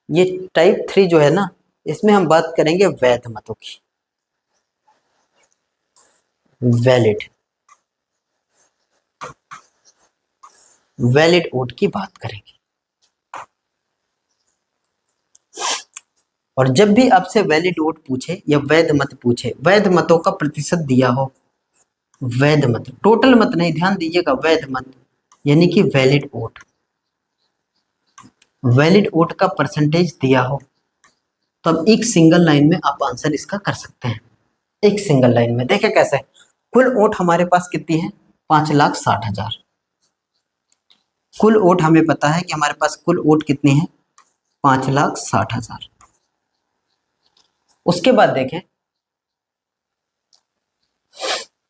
ये टाइप 3 जो है ना, इसमें हम बात करेंगे वैध मतों की, वैलिड वैलिड वोट की बात करेंगे। और जब भी आपसे वैलिड वोट पूछे या वैध मत पूछे, वैध मतों का प्रतिशत दिया हो, वैध मत, टोटल मत नहीं, ध्यान दीजिएगा, वैध मत यानी कि वैलिड वोट, वैलिड वोट का परसेंटेज दिया हो, तो अब एक सिंगल लाइन में आप आंसर इसका कर सकते हैं। एक सिंगल लाइन में देखें कैसे। कुल वोट हमारे पास कितनी है? 5,60,000। कुल वोट हमें पता है कि हमारे पास कुल वोट कितनी है? 5,60,000। उसके बाद देखें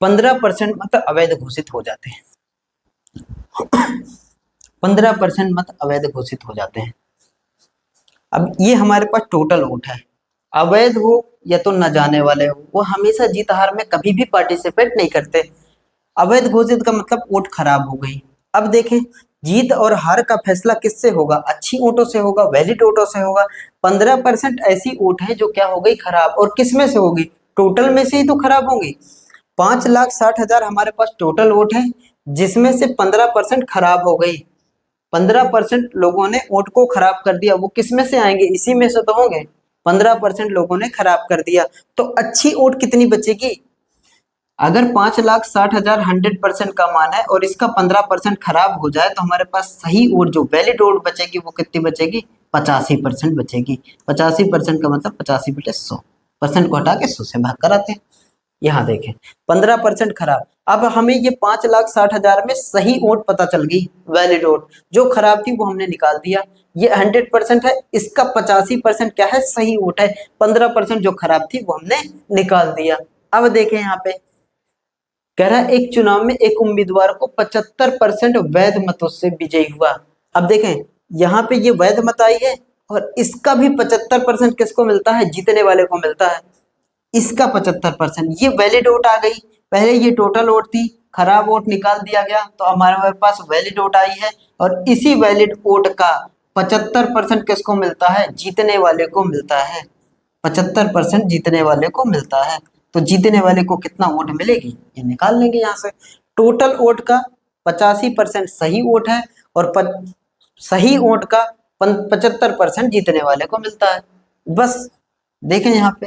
15% मत अवैध घोषित हो जाते हैं। 15% मत अवैध घोषित हो जाते हैं। अब ये हमारे पास टोटल वोट है। अवैध हो या तो न जाने वाले हो, वो हमेशा जीत हार में कभी भी पार्टिसिपेट नहीं करते। अवैध घोषित का मतलब वोट खराब हो गई। अब देखें जीत और हार का फैसला किससे होगा? अच्छी वोटों से होगा, वैलिड वोटों से होगा। 15% ऐसी वोट है जो क्या हो गई? खराब। और किस में से होगी? टोटल में से ही तो खराब होंगी। 5,60,000 हमारे पास टोटल वोट है, जिसमें से 15% खराब हो गई। 15% लोगों ने वोट को खराब कर दिया। वो किस में से आएंगे? इसी में से तो होंगे। 15% लोगों ने खराब कर दिया, तो अच्छी वोट कितनी बचेगी? अगर 5,60,000 100% का मान है और इसका 15% खराब हो जाए तो हमारे पास सही वोट जो वैलिड वोट बचेगी वो कितनी बचेगी? 85% बचेगी। 85% का मतलब 85/100%। को हटा के 100 से भाग कराते हैं। यहाँ देखें 15% खराब। अब हमें ये 5,60,000 में सही वोट पता चल गई, वैलिड वोट। जो खराब थी वो हमने निकाल दिया। ये 100% है, इसका 85% क्या है? सही वोट है। 15% जो खराब थी वो हमने निकाल दिया। अब देखें यहाँ पे कह रहा है एक चुनाव में एक उम्मीदवार को 75% वैध मतों से विजयी हुआ। अब देखें यहाँ पे ये वैध मत आई है और इसका भी 75% किसको मिलता है? जीतने वाले को मिलता है। इसका 75%, ये वैलिड वोट आ गई। पहले ये टोटल वोट थी, खराब वोट निकाल दिया गया तो हमारे पास वैलिड वोट आई है। और इसी वैलिड वोट का 75% किसको मिलता है? जीतने वाले को मिलता है। 75% जीतने वाले को मिलता है। तो जीतने वाले को कितना वोट मिलेगी? ये निकाल लेंगे यहाँ से। टोटल वोट का 85% सही वोट है और सही वोट का 75% जीतने वाले को मिलता है। बस देखें यहाँ पे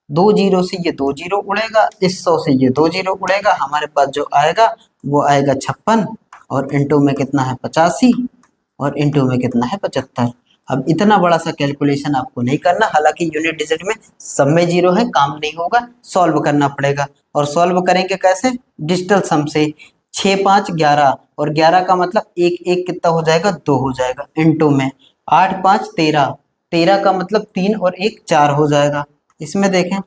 2 जीरो से ये 2 जीरो उड़ेगा, इस 100 से ये 2 जीरो उड़ेगा। हमारे पास जो आएगा वो आएगा 56 और इंटू में कितना है? 85 और इंटू में कितना है? 75। अब इतना बड़ा सा कैलकुलेशन आपको नहीं करना, हालांकि यूनिट डिजिट में सब में जीरो है, काम नहीं होगा, सॉल्व करना पड़ेगा। और सॉल्व करेंगे कैसे? डिजिटल सम से। 6 5 11 और 11 का मतलब एक एक कितना हो जाएगा? 2 हो जाएगा। इंटू में 8 5 13, 13 का मतलब 3 और 1 4 हो जाएगा। इसमें देखें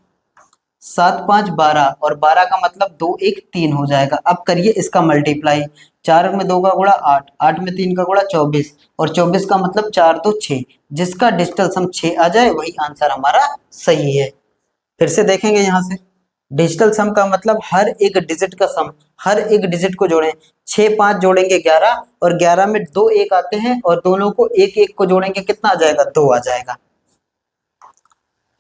7 5 12 और 12 का मतलब 2 1 3 हो जाएगा। अब करिए इसका मल्टीप्लाई। 4 में 2 का गुणा 8, 8 में 3 का गुणा 24 और 24 का मतलब 4 2 6। जिसका डिजिटल सम 6 आ जाए वही आंसर हमारा सही है। फिर से देखेंगे यहाँ से डिजिटल सम का मतलब हर एक डिजिट का सम, हर एक डिजिट को जोड़ें। 6 5 जोड़ेंगे 11 और 11 में 2 1 आते हैं और दोनों को 1 1 को जोड़ेंगे कितना आ जाएगा? 2 आ जाएगा।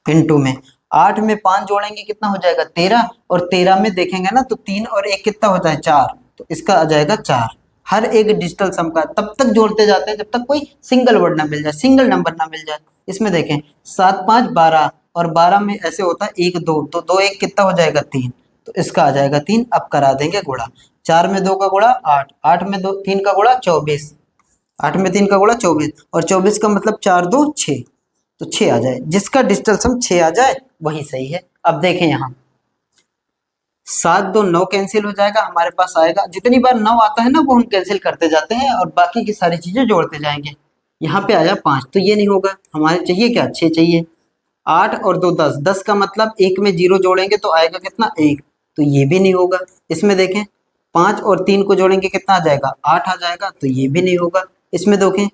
इंटू में 8 में 5 जोड़ेंगे कितना हो जाएगा? 13 और 13 में देखेंगे ना तो 3 और 1 कितना होता है? 4, तो इसका आ जाएगा 4। हर एक डिजिटल सम का तब तक जोड़ते जाते हैं जब तक कोई सिंगल वर्ड ना मिल जाए, सिंगल नंबर ना मिल जाए। इसमें देखें 7 5 12 और 12 में ऐसे होता है 1 2, तो 2 1 कितना हो जाएगा? 3, तो इसका आ जाएगा 3। अब करा देंगे गुणा। 4 में 2 का गुणा 8, 8 में 2 3 का गुणा 24, 8 में 3 का गुणा 24 और 24 का मतलब 4 2 6, तो 6 आ जाए। जिसका डिजिटल सम 6 आ जाए वही सही है। अब देखें यहाँ 7 2 9 कैंसिल हो जाएगा, हमारे पास आएगा जितनी बार 9 आता है ना वो हम कैंसिल करते जाते हैं और बाकी की सारी चीजें जोड़ते जाएंगे। यहाँ पे आया 5, तो ये नहीं होगा, हमारे चाहिए क्या? 6 चाहिए। 8 और 2 10, 10 का मतलब 1 में 0 जोड़ेंगे तो आएगा कितना? 1, तो ये भी नहीं होगा। इसमें देखें 5 और 3 को जोड़ेंगे कितना आ जाएगा? 8 आ जाएगा, तो ये भी नहीं होगा। इसमें देखें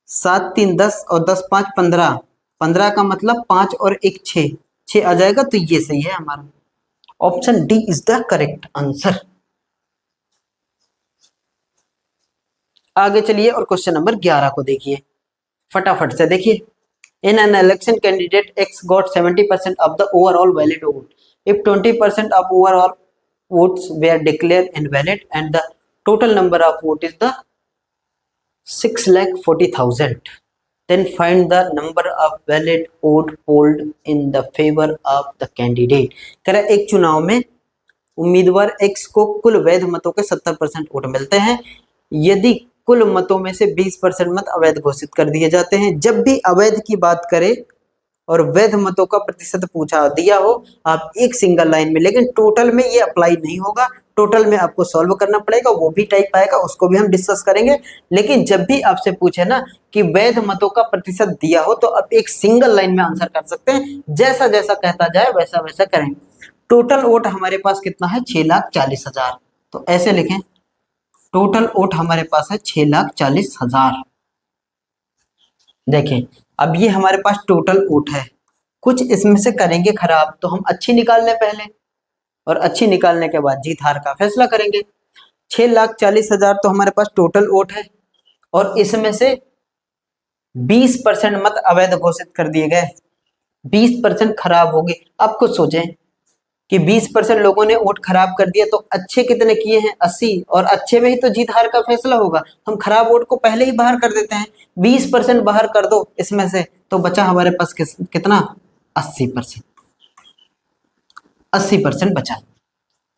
7 3 10 और 10 5 15, 15 का मतलब 5 और 1 6, 6 आ जाएगा, तो ये सही है हमारा। Option D is the correct answer. आगे चलिए और क्वेश्चन नंबर 11 को देखिए, फटाफट से देखिए। इन an election candidate x got 70% of the overall valid vote if 20% of overall votes were declared invalid and the total number of vote is the 6,40,000, then find the number of valid vote polled in the favor of the candidate। कह रहा है एक चुनाव में उम्मीदवार x को कुल वैध मतों के 70% वोट मिलते हैं यदि कुल मतों में से 20% मत अवैध घोषित कर दिए जाते हैं। जब भी अवैध की बात करें और वैध मतों का प्रतिशत पूछा दिया हो आप एक सिंगल लाइन में, लेकिन टोटल में ये अप्लाई नहीं होगा, टोटल में आपको सॉल्व करना पड़ेगा, वो भी टाइप आएगा, उसको भी हम डिस्कस करेंगे। लेकिन जब भी आपसे पूछे ना कि वैध मतों का प्रतिशत दिया हो तो आप एक सिंगल लाइन में आंसर कर सकते हैं, जैसा जैसा कहता जाए वैसा वैसा करें। टोटल वोट हमारे पास कितना है, 6,40,000, तो ऐसे लिखें, टोटल वोट हमारे पास है 6,40,000। देखें, अब ये हमारे पास टोटल वोट है, कुछ इसमें से करेंगे खराब, तो हम अच्छी निकाल लें पहले, और अच्छी निकालने के बाद जीत हार का फैसला करेंगे। 6,40,000 तो हमारे पास टोटल वोट है, और इसमें से 20% मत अवैध घोषित कर दिए गए, 20% खराब हो गए। अब कुछ सोचें कि 20% लोगों ने वोट खराब कर दिया, तो अच्छे कितने किए हैं, 80, और अच्छे में ही तो जीत हार का फैसला होगा। हम खराब वोट को पहले ही बाहर कर देते हैं, 20% बाहर कर दो इसमें से, तो बचा हमारे पास कितना, 80%, 80% बचा।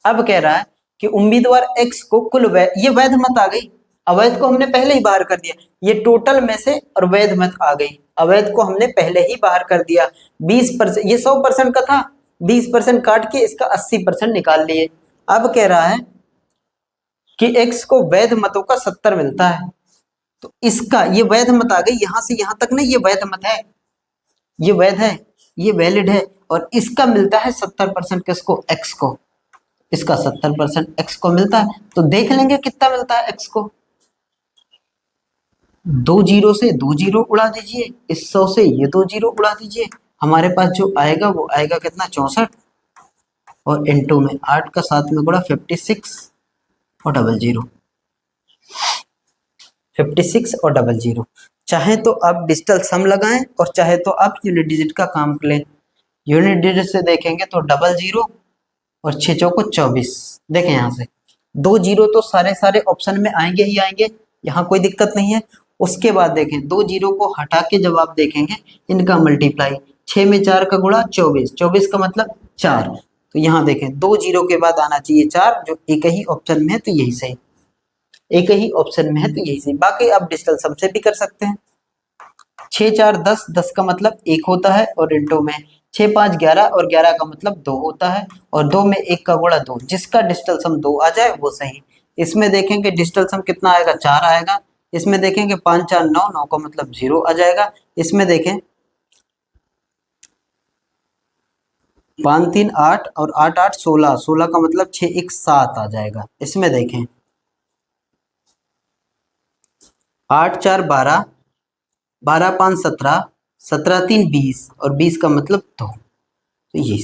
अब कह रहा है कि उम्मीदवार एक्स को कुल ये वैध मत आ गई, अवैध को हमने पहले ही बाहर कर दिया, ये टोटल में से और वैध मत आ गई, अवैध को हमने पहले ही बाहर कर दिया। 20%, ये 100% का था, 20% काट के इसका 80% निकाल लिए। अब कह रहा है कि एक्स को वैध मतों का 70 मिलता है, तो इसका ये वैध मत आ गई, यहां से यहां तक नहीं, ये वैध मत है, ये वैध है, ये वैलिड है, और इसका मिलता है 70% किसको, एक्स को, इसका 70% एक्स को मिलता है। तो देख लेंगे कितना मिलता है एक्स को, 2 जीरो से 2 जीरो उड़ा दीजिए, इस 100 से ये 2 जीरो उड़ा दीजिए, हमारे पास जो आएगा वो आएगा कितना, 64, और इनटू में 8 का 7 में गुणा 56 और डबल जीरो, 56 और डबल जीरो। चाहे तो आप डिजिटल सम लगाएं और चाहे तो आप यूनिट डिजिट का काम लें। यूनिट डिजिट से देखेंगे तो डबल जीरो और 6 चौको 24। देखें यहाँ से 2 जीरो तो सारे सारे ऑप्शन में आएंगे ही आएंगे, यहाँ कोई दिक्कत नहीं है। उसके बाद देखें 2 जीरो को हटा के जब आप देखेंगे इनका मल्टीप्लाई, 6 में 4 का गुणा 24, 24 का मतलब 4, तो यहाँ देखें 2 जीरो के बाद आना चाहिए 4, जो एक ही ऑप्शन में है तो यही सही, एक ही ऑप्शन में है तो यही सही। बाकी आप डिजिटल सम से भी कर सकते हैं। 6 4 10, 10 का मतलब 1 होता है, और इंटू में 6 5 11, और 11 का मतलब 2 होता है, और 2 में 1 का गुणा 2, जिसका डिजिटल सम 2 आ जाए वो सही। इसमें देखेंगे डिजिटल सम कितना आएगा, 4 आएगा। इसमें देखेंगे 5 4 9, 9 का मतलब 0 आ जाएगा। इसमें देखें 5 3 8 और 8 8 16, 16 का मतलब 6 1 7 आ जाएगा। इसमें देखें 8 4 12, 12 5 17, 17 3 20, और 20 का मतलब 2, तो ये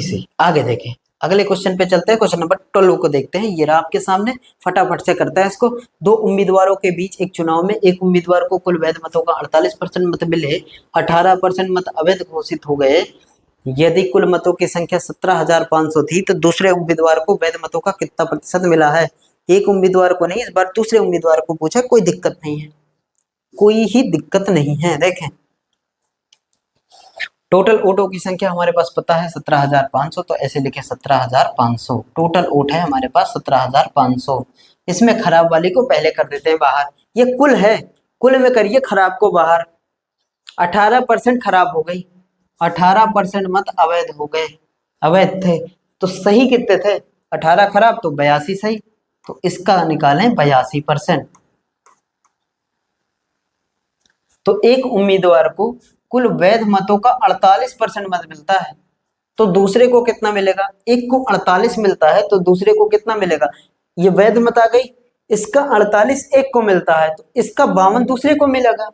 से आगे देखें। अगले क्वेश्चन पे चलते हैं, क्वेश्चन नंबर 12 को देखते हैं। ये रहा आपके सामने, फटाफट से करता है इसको। दो उम्मीदवारों के बीच एक चुनाव में एक उम्मीदवार को कुल वैध मतों का 48% मत मिले, 18% मत अवैध घोषित हो गए। यदि कुल मतों की संख्या 17,500 थी तो दूसरे उम्मीदवार को वैध मतों का कितना प्रतिशत मिला है। एक उम्मीदवार को नहीं, इस बार दूसरे उम्मीदवार को पूछा। कोई दिक्कत नहीं है, कोई ही दिक्कत नहीं है। देखें टोटल वोटों की संख्या हमारे पास पता है 17,500, तो ऐसे लिखे 17,500 टोटल वोट है हमारे पास 17,500। इसमें खराब वाली को पहले कर देते हैं बाहर, ये कुल है, कुल में करिए खराब को बाहर। 18% खराब हो गई, 18% मत अवैध हो गए, अवैध थे तो सही कितने थे, 18 खराब तो 82 सही, तो इसका निकालें 82%। तो एक उम्मीदवार को कुल वैध मतों का 48% मत मिलता है, तो दूसरे को कितना मिलेगा, एक को 48 मिलता है तो दूसरे को कितना मिलेगा, ये वैध मत आ गई, इसका 48 एक को मिलता है तो इसका 52 दूसरे को मिलेगा।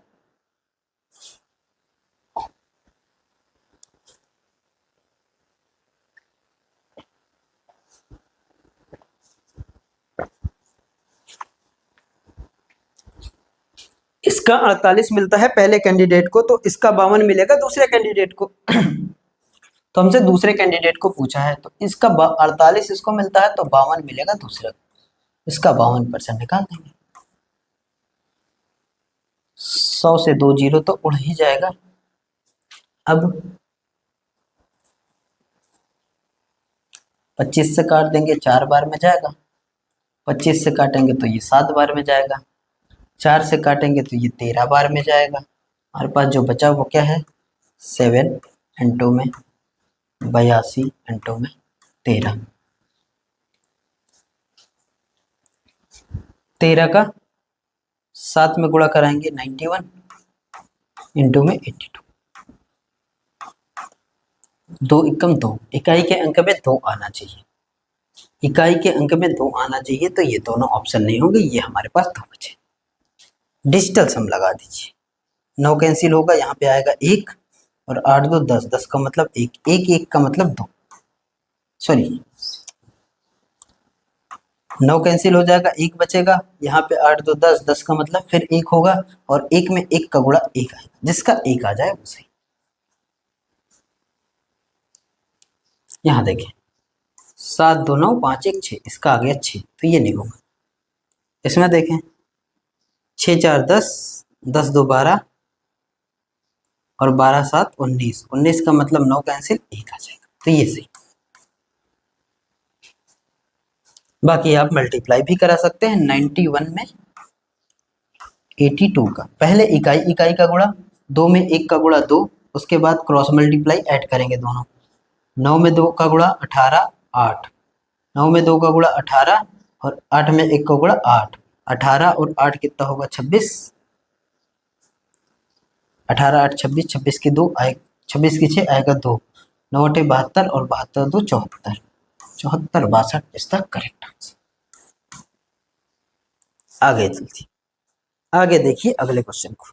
इसका 48 मिलता है पहले कैंडिडेट को, तो इसका 52 मिलेगा दूसरे कैंडिडेट को। तो हमसे दूसरे कैंडिडेट को पूछा है, तो इसका 48 इसको मिलता है तो 52 मिलेगा दूसरे को, इसका 52% निकाल देंगे। 100 से 2 जीरो तो उड़ ही जाएगा। अब 25 से काट देंगे 4 बार में जाएगा, 25 से काटेंगे तो ये 7 बार में जाएगा, 4 से काटेंगे तो ये 13 बार में जाएगा। हमारे पास जो बचा वो क्या है, 7 इंटू में 82 इंटू में 13, 13 का 7 में गुणा कराएंगे 91 इंटू में 82, 2 एकम 2, इकाई के अंक में 2 आना चाहिए, इकाई के अंक में 2 आना चाहिए, तो ये दोनों ऑप्शन नहीं होंगे, ये हमारे पास 2 बचे। डिजिटल सम लगा दीजिए, 9 कैंसिल होगा, यहाँ पे आएगा 1 और 8 2 10, 10 का मतलब 1, 1 1 का मतलब 2, सॉरी 9 कैंसिल हो जाएगा, 1 बचेगा, यहाँ पे 8 2 10, 10 का मतलब फिर 1 होगा, और 1 में 1 का गुणा 1 आएगा, जिसका 1 आ जाए वो सही। यहाँ देखें 7 2 9 5 1 6, इसका आ गया 6, तो ये नहीं होगा। इसमें देखें 6 4 10, 10 2 12 और 12 7 19, 19 का मतलब 9 कैंसिल, 1 आ जाएगा, तो ये सही। बाकी आप मल्टीप्लाई भी करा सकते हैं, 91 में 82 का, पहले इकाई इकाई का गुणा, 2 में 1 का गुणा 2, उसके बाद क्रॉस मल्टीप्लाई ऐड करेंगे दोनों, 9 में 2 का गुणा 18 8, 9 में 2 का गुणा 18 और 8 में 1 का गुणा 8, 18 और 8 कितना होगा 26, 18 8 26, 26 की 2 आए, 26 की 6 आएगा 2, 9 8 72 और 72 2 74, 74 62 इज द करेक्ट आंसर। आगे चलती, आगे देखिए अगले क्वेश्चन को।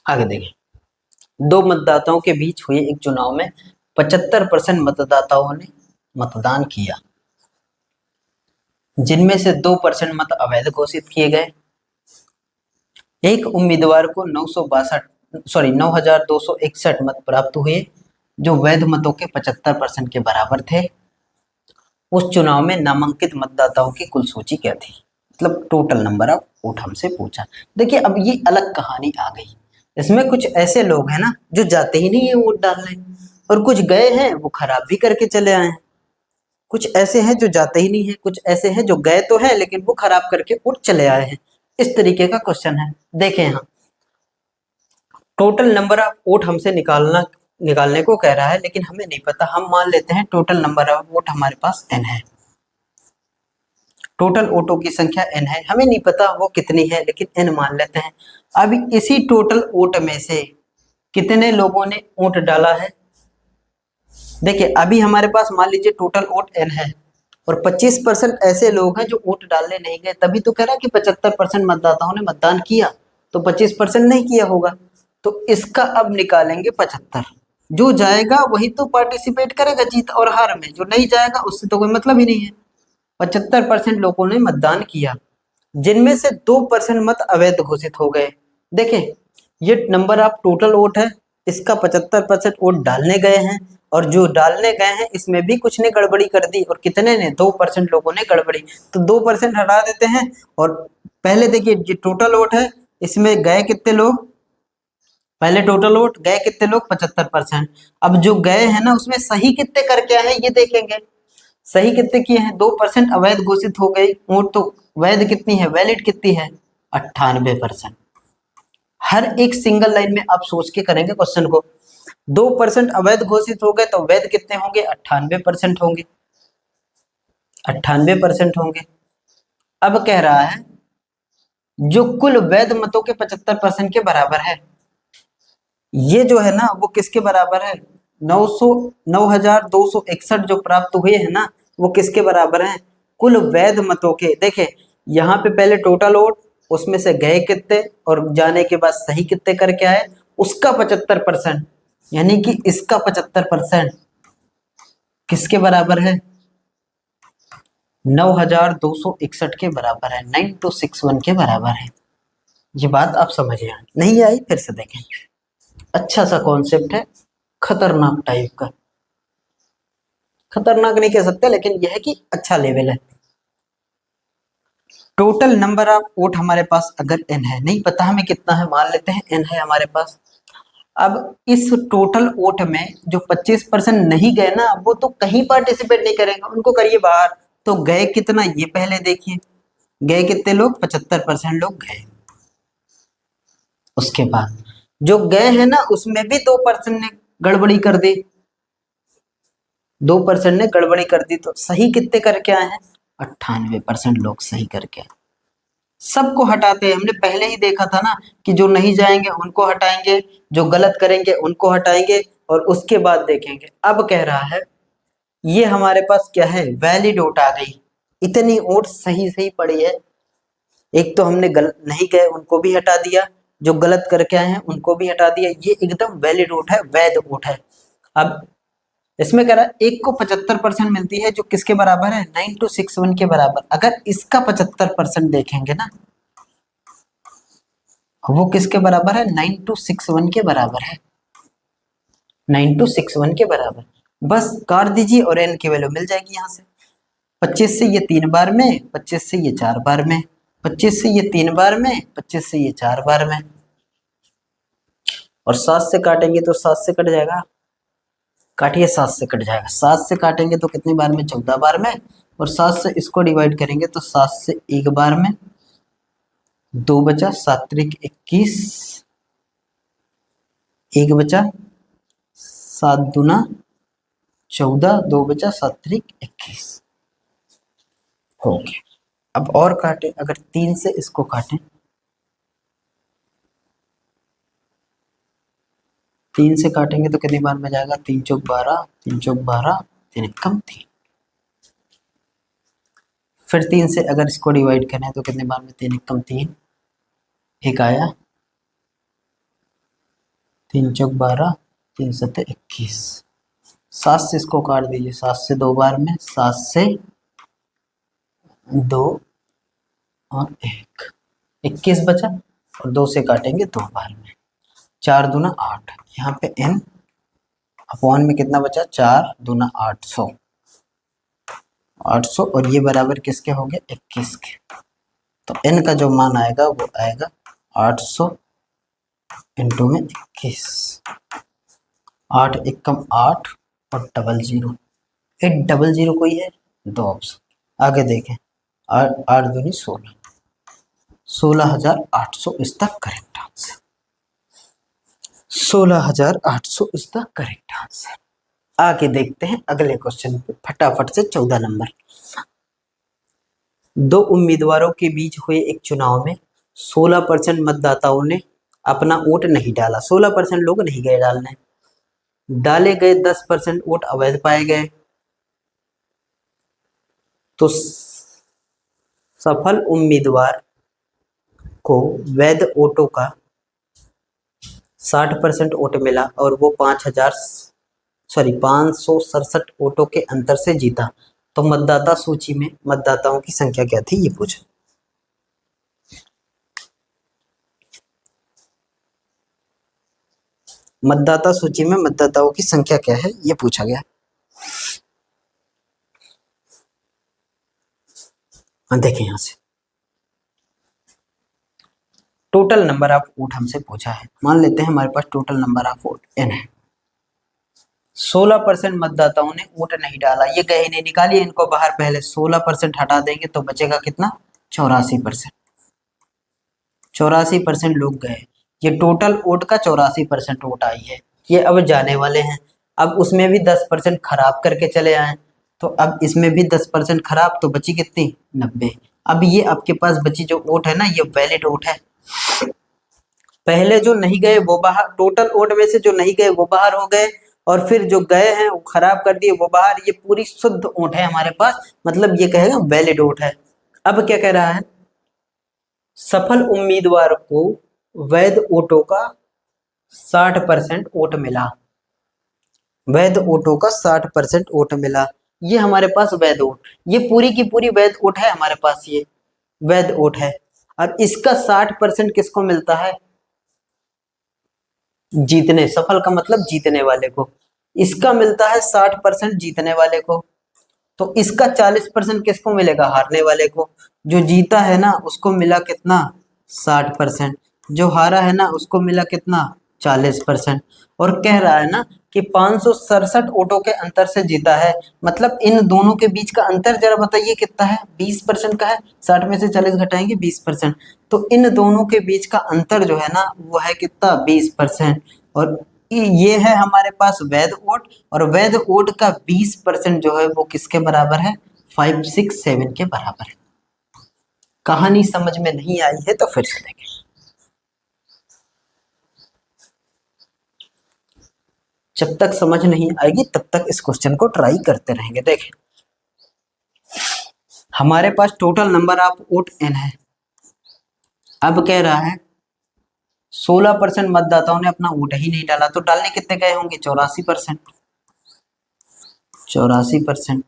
आगे देखें, दो मतदाताओं के बीच हुए एक चुनाव में 75% मतदाताओं ने मतदान किया, जिनमें से 2% मत अवैध घोषित किए गए। एक उम्मीदवार को 9,261 मत प्राप्त हुए, जो वैध मतों के 75% के बराबर थे। उस चुनाव में नामांकित मतदाताओं की कुल सूची क्या थी, मतलब टोटल नंबर ऑफ वोट हमसे पूछा। देखिए अब ये अलग कहानी आ गई, इसमें कुछ ऐसे लोग हैं ना जो जाते ही नहीं है वोट डालने, और कुछ गए हैं वो खराब भी करके चले आए हैं। कुछ ऐसे हैं जो जाते ही नहीं है, कुछ ऐसे हैं जो गए तो हैं लेकिन वो खराब करके वोट चले आए हैं। इस तरीके का क्वेश्चन है। देखें यहाँ टोटल नंबर ऑफ वोट हमसे निकालने को कह रहा है, लेकिन हमें नहीं पता, हम मान लेते हैं टोटल नंबर ऑफ वोट हमारे पास n है, टोटल वोटों की संख्या n है, हमें नहीं पता वो कितनी है लेकिन n मान लेते हैं। अभी इसी टोटल वोट में से कितने लोगों ने वोट डाला है, देखिए अभी हमारे पास मान लीजिए टोटल वोट n है और 25% ऐसे लोग हैं जो वोट डालने नहीं गए, तभी तो कह रहा है कि 75% मतदाताओं ने मतदान किया, तो 25% नहीं किया होगा, तो इसका अब निकालेंगे 75, जो जाएगा वही तो पार्टिसिपेट करेगा जीत और हार में, जो नहीं जाएगा उससे तो कोई मतलब ही नहीं है। 75% लोगों ने मतदान किया, जिनमें से 2% मत अवैध घोषित हो गए। देखें ये नंबर ऑफ टोटल वोट है, इसका 75% वोट डालने गए हैं, और जो डालने गए हैं इसमें भी कुछ ने गड़बड़ी कर दी, और कितने ने 2% लोगों ने गड़बड़ी, तो 2% हटा देते हैं। और पहले देखिए जो टोटल वोट है इसमें गए कितने लोग, पहले टोटल वोट गए कितने लोग 75%, अब जो गए हैं ना उसमें सही कितने करके आए हैं ये देखेंगे, सही कितने किए हैं, 2% अवैध घोषित हो गई वोट, तो वैध कितनी है, वैलिड कितनी है 98%। हर एक सिंगल लाइन में आप सोच के करेंगे क्वेश्चन को, 2% अवैध घोषित हो गए तो वैध कितने होंगे 98% होंगे, 98% होंगे। अब कह रहा है जो कुल वैध मतों के 75% के बराबर है, ये जो है ना वो किसके बराबर है, 9,261 जो प्राप्त हुए हैं ना वो किसके बराबर हैं, कुल वैध मतों के। देखें यहाँ पे पहले टोटल वोट, उसमें से गए कितने और जाने के बाद सही कितने करके आए, उसका 75%, यानी कि इसका 75% किसके बराबर है, 9261 के बराबर है, 9261 के बराबर है। ये बात आप समझ आए, नहीं आई फिर से देखें। अच्छा सा कॉन्सेप्ट है, खतरनाक टाइप का, खतरनाक नहीं कह सकते लेकिन यह है कि अच्छा लेवल है। टोटल नंबर ऑफ वोट हमारे पास अगर n है, नहीं पता हमें कितना है, मान लेते हैं n है हमारे पास। अब इस टोटल वोट में जो 25% नहीं गए ना, वो तो कहीं पार्टिसिपेट नहीं करेंगे, उनको करिए बाहर। तो गए कितना ये पहले देखिए, गए कितने लोग, 75% लोग गए। उसके बाद जो गए हैं ना उसमें भी 2% ने गड़बड़ी कर दी, 2% ने गड़बड़ी कर दी, तो सही कितने करके आए हैं, 98% लोग सही करके आए। सबको हटाते हैं, हमने पहले ही देखा था ना कि जो नहीं जाएंगे उनको हटाएंगे, जो गलत करेंगे उनको हटाएंगे, और उसके बाद देखेंगे। अब कह रहा है ये हमारे पास क्या है, वैलिड वोट आ गई, इतनी वोट सही सही पड़ी है। एक तो हमने गलत नहीं गए उनको भी हटा दिया, जो गलत करके आए हैं उनको भी हटा दिया, ये एकदम वैलिड वोट है, वैध वोट है। अब इसमें कह रहा है एक को 75% मिलती है, जो किसके बराबर है, 9261 के बराबर। अगर इसका 75% देखेंगे ना, वो किसके बराबर है, 9261 के बराबर है, 9261 के बराबर। बस काट दीजिए और n की वैल्यू मिल जाएगी यहाँ से। 25 से ये 3 बार में, 25 से ये 4 बार में, 25 से ये 3 बार में, 25 से ये 4 बार में, और 7 से काटेंगे तो 7 से कट जाएगा, काटिए 7 से कट जाएगा, 7 से काटेंगे तो कितनी बार में, 14 बार में, और 7 से इसको डिवाइड करेंगे तो 7 से 1 बार में, 2 बचा, 7 त्रिक 21, 1 बचा, 7 दूना 14, 2 बचा, 7 त्रिक 21, हो गया। अब और काटे, अगर 3 से इसको काटें, 3 से काटेंगे तो कितनी बार में जाएगा, 3 चौक 12, 3 चौक 12, 3 कम 3, फिर 3 से अगर इसको डिवाइड करें तो कितने बार में, 3 कम 3, एक आया, 3 चौक 12, 3 सत्ते 21, 7 से इसको काट दीजिए, 7 से 2 बार में, 7 से 2 और 1, 21 बचा, और 2 से काटेंगे 2 बार में, 4 दूना 8, यहाँ पे n अपॉन में कितना बचा, 4 दूना 800, 800, और ये बराबर किसके हो गए, 21 के। तो n का जो मान आएगा वो आएगा 800 इंटू में 21, 8 एक कम 8 और डबल जीरो, 800 कोई है, 2 ऑप्शन। आगे देखें, 8 8 दूनी 16, 16,800 is the correct answer, 16,800 is the correct answer. आगे देखते हैं अगले क्वेश्चन पे, फटाफट से 14 नंबर। 2 उम्मीदवारों के बीच हुए एक चुनाव में 16% मतदाताओं ने अपना वोट नहीं डाला, 16% लोग नहीं गए डालने, डाले गए 10% वोट अवैध पाए गए, तो सफल उम्मीदवार को वैध वोटों का 60% वोट मिला और वो 567 वोटों के अंतर से जीता, तो मतदाता सूची में मतदाताओं की संख्या क्या थी, ये पूछा। मतदाता सूची में मतदाताओं की संख्या क्या है, ये पूछा गया। हाँ देखें यहाँ से, टोटल नंबर ऑफ वोट हमसे पूछा है, मान लेते हैं हमारे पास total number of vote n है। 16% मतदाताओं ने वोट नहीं डाला, ये गए नहीं, निकालिए इनको बाहर, पहले 16% हटा देंगे तो बचेगा कितना, 84%, 84% लोग गए, ये टोटल वोट का 84% वोट आई है। ये अब जाने वाले हैं, अब उसमें भी 10% खराब करके चले आए, तो अब इसमें भी 10% खराब, तो बची कितनी, 90। अब ये आपके पास बची जो वोट है ना, ये वैलिड वोट है। पहले जो नहीं गए वो बाहर, टोटल वोट में से जो नहीं गए वो बाहर हो गए, और फिर जो गए हैं वो खराब कर दिए वो बाहर, ये पूरी शुद्ध वोट है हमारे पास, मतलब ये कहेगा वैलिड वोट है। अब क्या कह रहा है, सफल उम्मीदवार को वैध वोटों का 60% वोट मिला। वैध वोटों का 60% वोट मिला। ये हमारे पास वैध वोट, ये पूरी की पूरी वैध वोट है हमारे पास, ये वैध वोट है। और इसका 60% किसको मिलता है? जीतने, सफल का मतलब जीतने वाले को। इसका मिलता है 60% जीतने वाले को। तो इसका 40% किसको मिलेगा? हारने वाले को। जो जीता है ना उसको मिला कितना? 60%। जो हारा है ना उसको मिला कितना? 40%। और कह रहा है ना कि 567 वोटों के अंतर से जीता है। मतलब इन दोनों के बीच का अंतर जरा बताइए कितना है? 20% का है। 60 में से 40 घटाएंगे 20%। तो इन दोनों के बीच का अंतर जो है ना वो है कितना? 20%। और ये है हमारे पास वैध वोट, और वैध वोट का 20% जो है वो किसके बराबर है? 567 के बराबर है। कहानी समझ में नहीं आई है तो फिर से देखें। जब तक समझ नहीं आएगी तब तक इस क्वेश्चन को ट्राई करते रहेंगे। देखें, हमारे पास total number of vote n है। अब कह रहा है 16% मतदाताओं ने अपना वोट ही नहीं डाला, तो डालने कितने गए होंगे? 84%। 84%।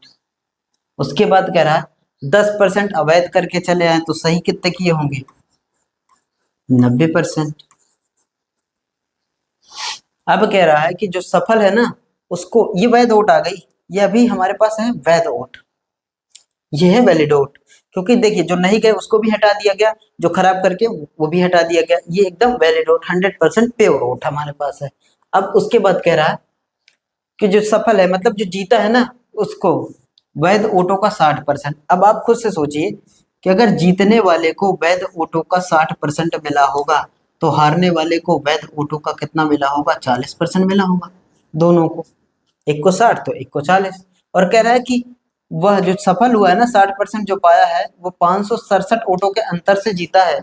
उसके बाद कह रहा है 10% अवैध करके चले आए, तो सही कितने किए होंगे? 90%। अब कह रहा है कि जो सफल है ना उसको, ये वैध वोट आ गई, ये अभी हमारे पास है वैध वोट, ये है वैलिड वोट। क्योंकि देखिए जो नहीं गए उसको भी हटा दिया गया, जो खराब करके वो भी हटा दिया गया, ये एकदम वैलिड वोट 100% प्योर वोट हमारे पास है। अब उसके बाद कह रहा है कि जो सफल है मतलब जो जीता है ना उसको वैध वोटों का 60%। अब आप खुद से सोचिए कि अगर जीतने वाले को वैध वोटों का 60% मिला होगा तो हारने वाले को वैध वोटों का कितना मिला होगा? 40% मिला होगा दोनों को। एक को 60 तो एक को 40। और कह रहा है कि वह जो सफल हुआ है ना 60% जो पाया है वो 567 वोटों के अंतर से जीता है।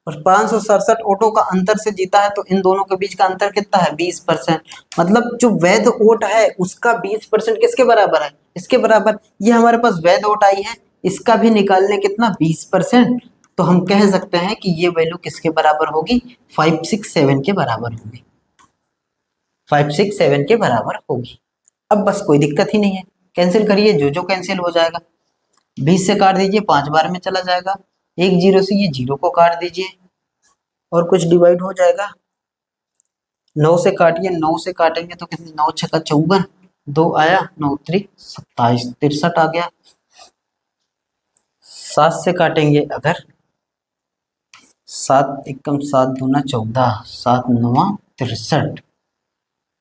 और 567 वोटों का अंतर से जीता है तो इन दोनों के बीच का अंतर कितना है? 20%। मतलब जो वैध वोट है उसका 20% किसके बराबर है? इसके बराबर। ये हमारे पास वैध वोट आई है, इसका भी निकालने कितना? 20%। तो हम कह सकते हैं कि ये वैल्यू किसके बराबर होगी? 567 के बराबर होगी। 567 के बराबर होगी। अब बस कोई दिक्कत ही नहीं है, कैंसिल करिए, जो जो कैंसिल हो जाएगा। 20 से काट दीजिए, 5 बार में चला जाएगा। एक जीरो से ये जीरो को काट दीजिए और कुछ डिवाइड हो जाएगा। 9 से काटिए, 9 से काटेंगे तो कितनी? 9 छक्का 54, 2 आया, 9 त्रिक 27, 63 आ गया। 7 से काटेंगे अगर, 7 एकम 7 दूना 14, 7 नवा 63।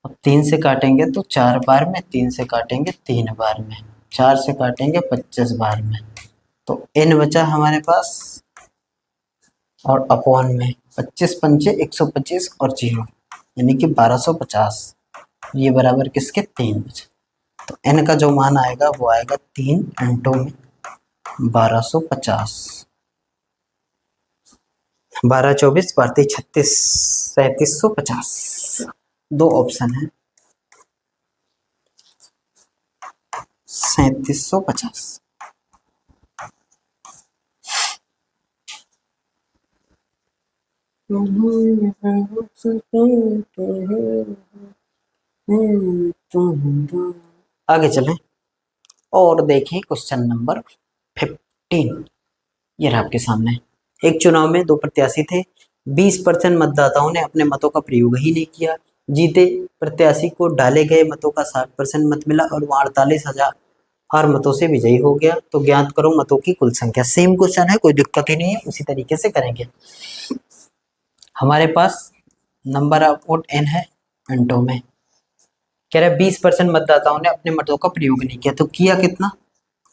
अब 3 से काटेंगे तो 4 बार में, 3 से काटेंगे 3 बार में, 4 से काटेंगे 25 बार में। तो n बचा हमारे पास और अपॉन में 25 पंचे 125 और 0 यानी कि 1250। ये बराबर किसके? 3 बचे। तो n का जो मान आएगा वो आएगा 3 घंटों में 1250। 12 24 12 36 3750। दो ऑप्शन है, 3750। आगे चलें और देखें क्वेश्चन नंबर 15। ये रहा आपके सामने। एक चुनाव में दो प्रत्याशी थे। 20% मतदाताओं ने अपने मतों का प्रयोग ही नहीं किया। जीते प्रत्याशी को डाले गए मतों का 60% मत मिला और वो 48,000 मतों से विजयी हो गया। तो ज्ञात करो मतों की कुल संख्या। सेम क्वेश्चन है, कोई दिक्कत ही नहीं है, उसी तरीके से करेंगे। हमारे पास नंबर ऑफ वोट n है घंटों में। कह रहे 20% मतदाताओं ने अपने मतों का प्रयोग नहीं किया, तो किया कितना?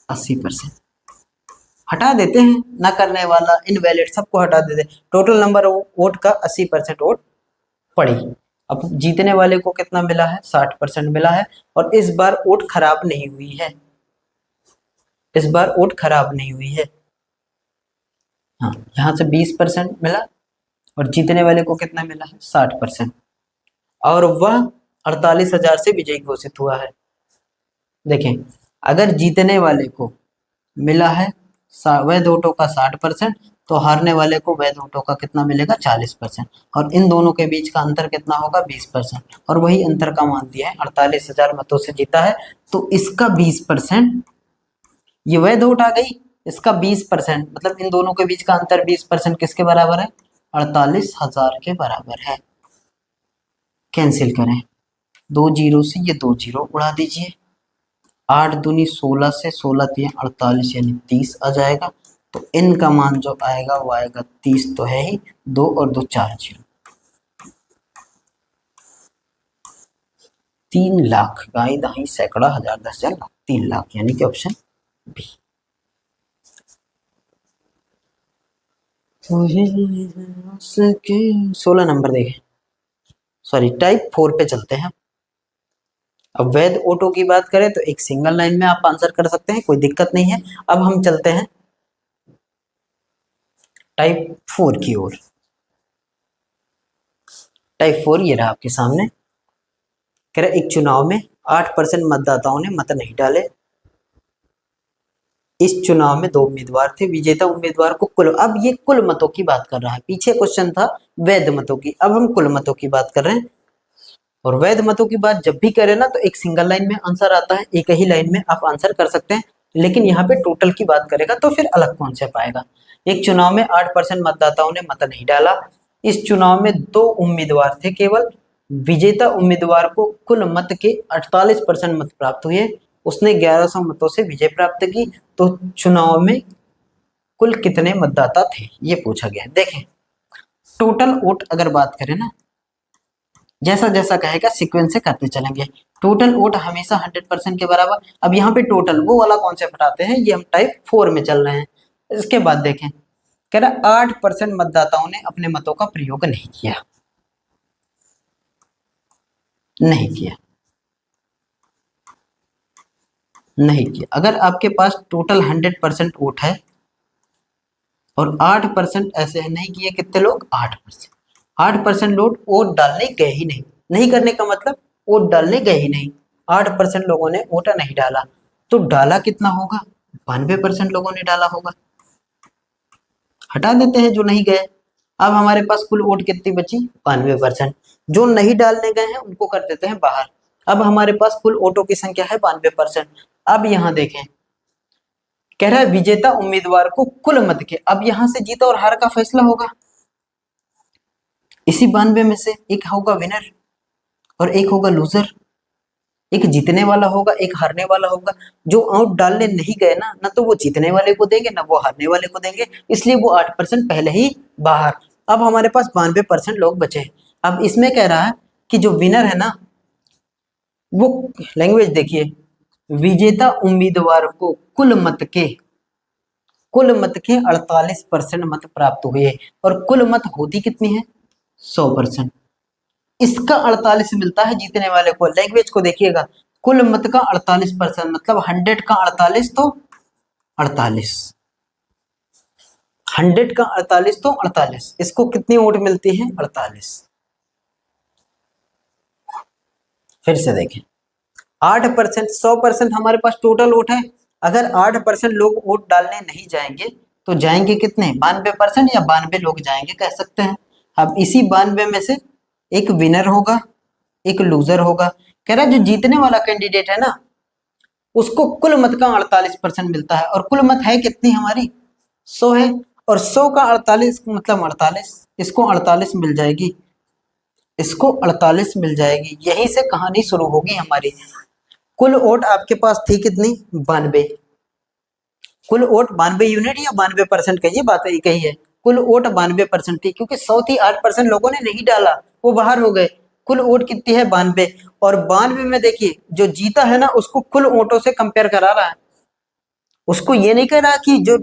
80%। हटा देते हैं, ना करने वाला, इनवैलिड सबको हटा देते हैं। टोटल नंबर वोट का 80% वोट पड़ी। अब जीतने वाले को कितना मिला है? 60% मिला है। और इस बार वोट खराब नहीं हुई है, इस बार वोट खराब नहीं हुई है। हाँ, यहाँ से 20% मिला और जीतने वाले को कितना मिला है? 60%। और वह 48,000 से विजयी घोषित हुआ है। देखें, अगर जीतने वाले को मिला है वैध वोटों का 60%, तो हारने वाले को वैध वोटों का कितना मिलेगा 40%, और इन दोनों के बीच का अंतर कितना होगा 20%, और वही अंतर का मान दिया है 48,000 मतों से जीता है, तो इसका 20%, ये वैध वोट आ गई, इसका 20% मतलब इन दोनों के बीच का अंतर 20% किसके बराबर है, 48,000 के बराबर है। कैंसिल करें, 2 जीरो से ये 2 जीरो उड़ा दीजिए, 8 दूनी 16 से 16 3 48 यानी 30 आ जाएगा। तो इनका मान जो आएगा वो आएगा 30 तो है ही, 2 और 2 4 जीरो, 3 लाख, गाई दहाई सैकड़ा हजार 10,000 लाख, 3 लाख, यानी कि ऑप्शन बी। 16 नंबर देखें, सॉरी टाइप 4 पे चलते हैं। अब वैध ऑटो की बात करें तो एक सिंगल लाइन में आप आंसर कर सकते हैं, कोई दिक्कत नहीं है। अब हम चलते हैं टाइप 4 की ओर। टाइप 4 ये रहा आपके सामने, कह रहे एक चुनाव में 8% मतदाताओं ने मत नहीं डाले। इस चुनाव में 2 उम्मीदवार थे, विजेता उम्मीदवार को कुल, अब ये कुल मतों की बात कर रहा है, पीछे क्वेश्चन था वैध मतों की, अब हम कुल मतों की बात कर रहे हैं। और वैध मतों की बात जब भी करें ना तो एक सिंगल लाइन में आंसर आता है, एक ही लाइन में आप आंसर कर सकते हैं, लेकिन यहाँ पे टोटल की बात करेगा तो फिर अलग कॉन्सेप्ट आएगा। एक चुनाव में 8% मतदाताओं ने मत नहीं डाला। इस चुनाव में 2 उम्मीदवार थे केवल, विजेता उम्मीदवार को कुल मत के 48% मत प्राप्त हुए, उसने 1100 मतों से विजय प्राप्त की। तो चुनाव में कुल कितने मतदाता थे ये पूछा गया है। देखें टोटल वोट अगर बात करें ना, जैसा जैसा कहेगा सीक्वेंस से करते चलेंगे। टोटल वोट हमेशा 100% के बराबर। अब यहाँ पे टोटल वो वाला कॉन्सेप्ट हटाते हैं, ये हम टाइप 4 में चल रहे हैं। इसके बाद देखें, कह रहा 8% मतदाताओं ने अपने मतों का प्रयोग नहीं किया, नहीं किया, नहीं किया। अगर आपके पास टोटल 100% वोट है और 8% ऐसे हैं नहीं किए, कितने लोग, 8%। 8% लोग वोट डालने गए ही नहीं, नहीं करने का मतलब वोट डालने गए ही नहीं। 8% लोगों ने वोट नहीं डाला, तो डाला कितना होगा, 92% लोगों ने डाला होगा। हटा देते हैं जो नहीं गए। अब हमारे पास कुल वोट कितनी बची, 92%। जो नहीं डालने गए हैं उनको कर देते हैं बाहर। अब हमारे पास कुल वोटों की संख्या है 92%। अब यहाँ देखें, कह रहा है विजेता उम्मीदवार को कुल मत के, अब यहां से जीत और हार का फैसला होगा। इसी 92 में से एक होगा विनर और एक होगा लूजर, एक जीतने वाला होगा एक हारने वाला होगा। जो आउट डालने नहीं गए ना, ना तो वो जीतने वाले को देंगे ना वो हारने वाले को देंगे, इसलिए वो 8% पहले ही बाहर। अब हमारे पास 92% लोग बचे। अब इसमें कह रहा है कि जो विनर है ना, वो लैंग्वेज देखिए, विजेता उम्मीदवार को कुल मत के 48% मत प्राप्त हुए, और कुल मत होती कितनी है, 100%। इसका 48 मिलता है जीतने वाले को। लैंग्वेज को देखिएगा, कुल मत का 48% मतलब 100 का 48 तो 48, 100 का 48 तो 48, इसको कितनी वोट मिलती है, 48। फिर से देखें, 8%, 100% हमारे पास टोटल वोट है। अगर 8% लोग वोट डालने नहीं जाएंगे तो जाएंगे कितने, 92% या 92 लोग जाएंगे कह सकते हैं। अब इसी 92 में से एक विनर होगा एक लूजर होगा। कह रहा है जो जीतने वाला कैंडिडेट है ना, उसको कुल मत का 48% मिलता है, और कुल मत है कितनी हमारी, 100 है, और 100 का 48 मतलब 48, इसको 48 मिल जाएगी, इसको 48 मिल जाएगी। यहीं से कहानी शुरू होगी हमारी। कुल वोट आपके पास थी कितनी, 92। कुल वोट 92 यूनिट या 92% का, ये बात है कही है। कुल वोट 92% थी, क्योंकि 100 थी, 8% लोगों ने नहीं डाला, वो बाहर हो गए। कुल वोट कितनी है, 92। और 92 में देखिए जो जीता है ना, उसको कुल वोटों से कंपेयर करा रहा है। उसको ये नहीं कह रहा कि जो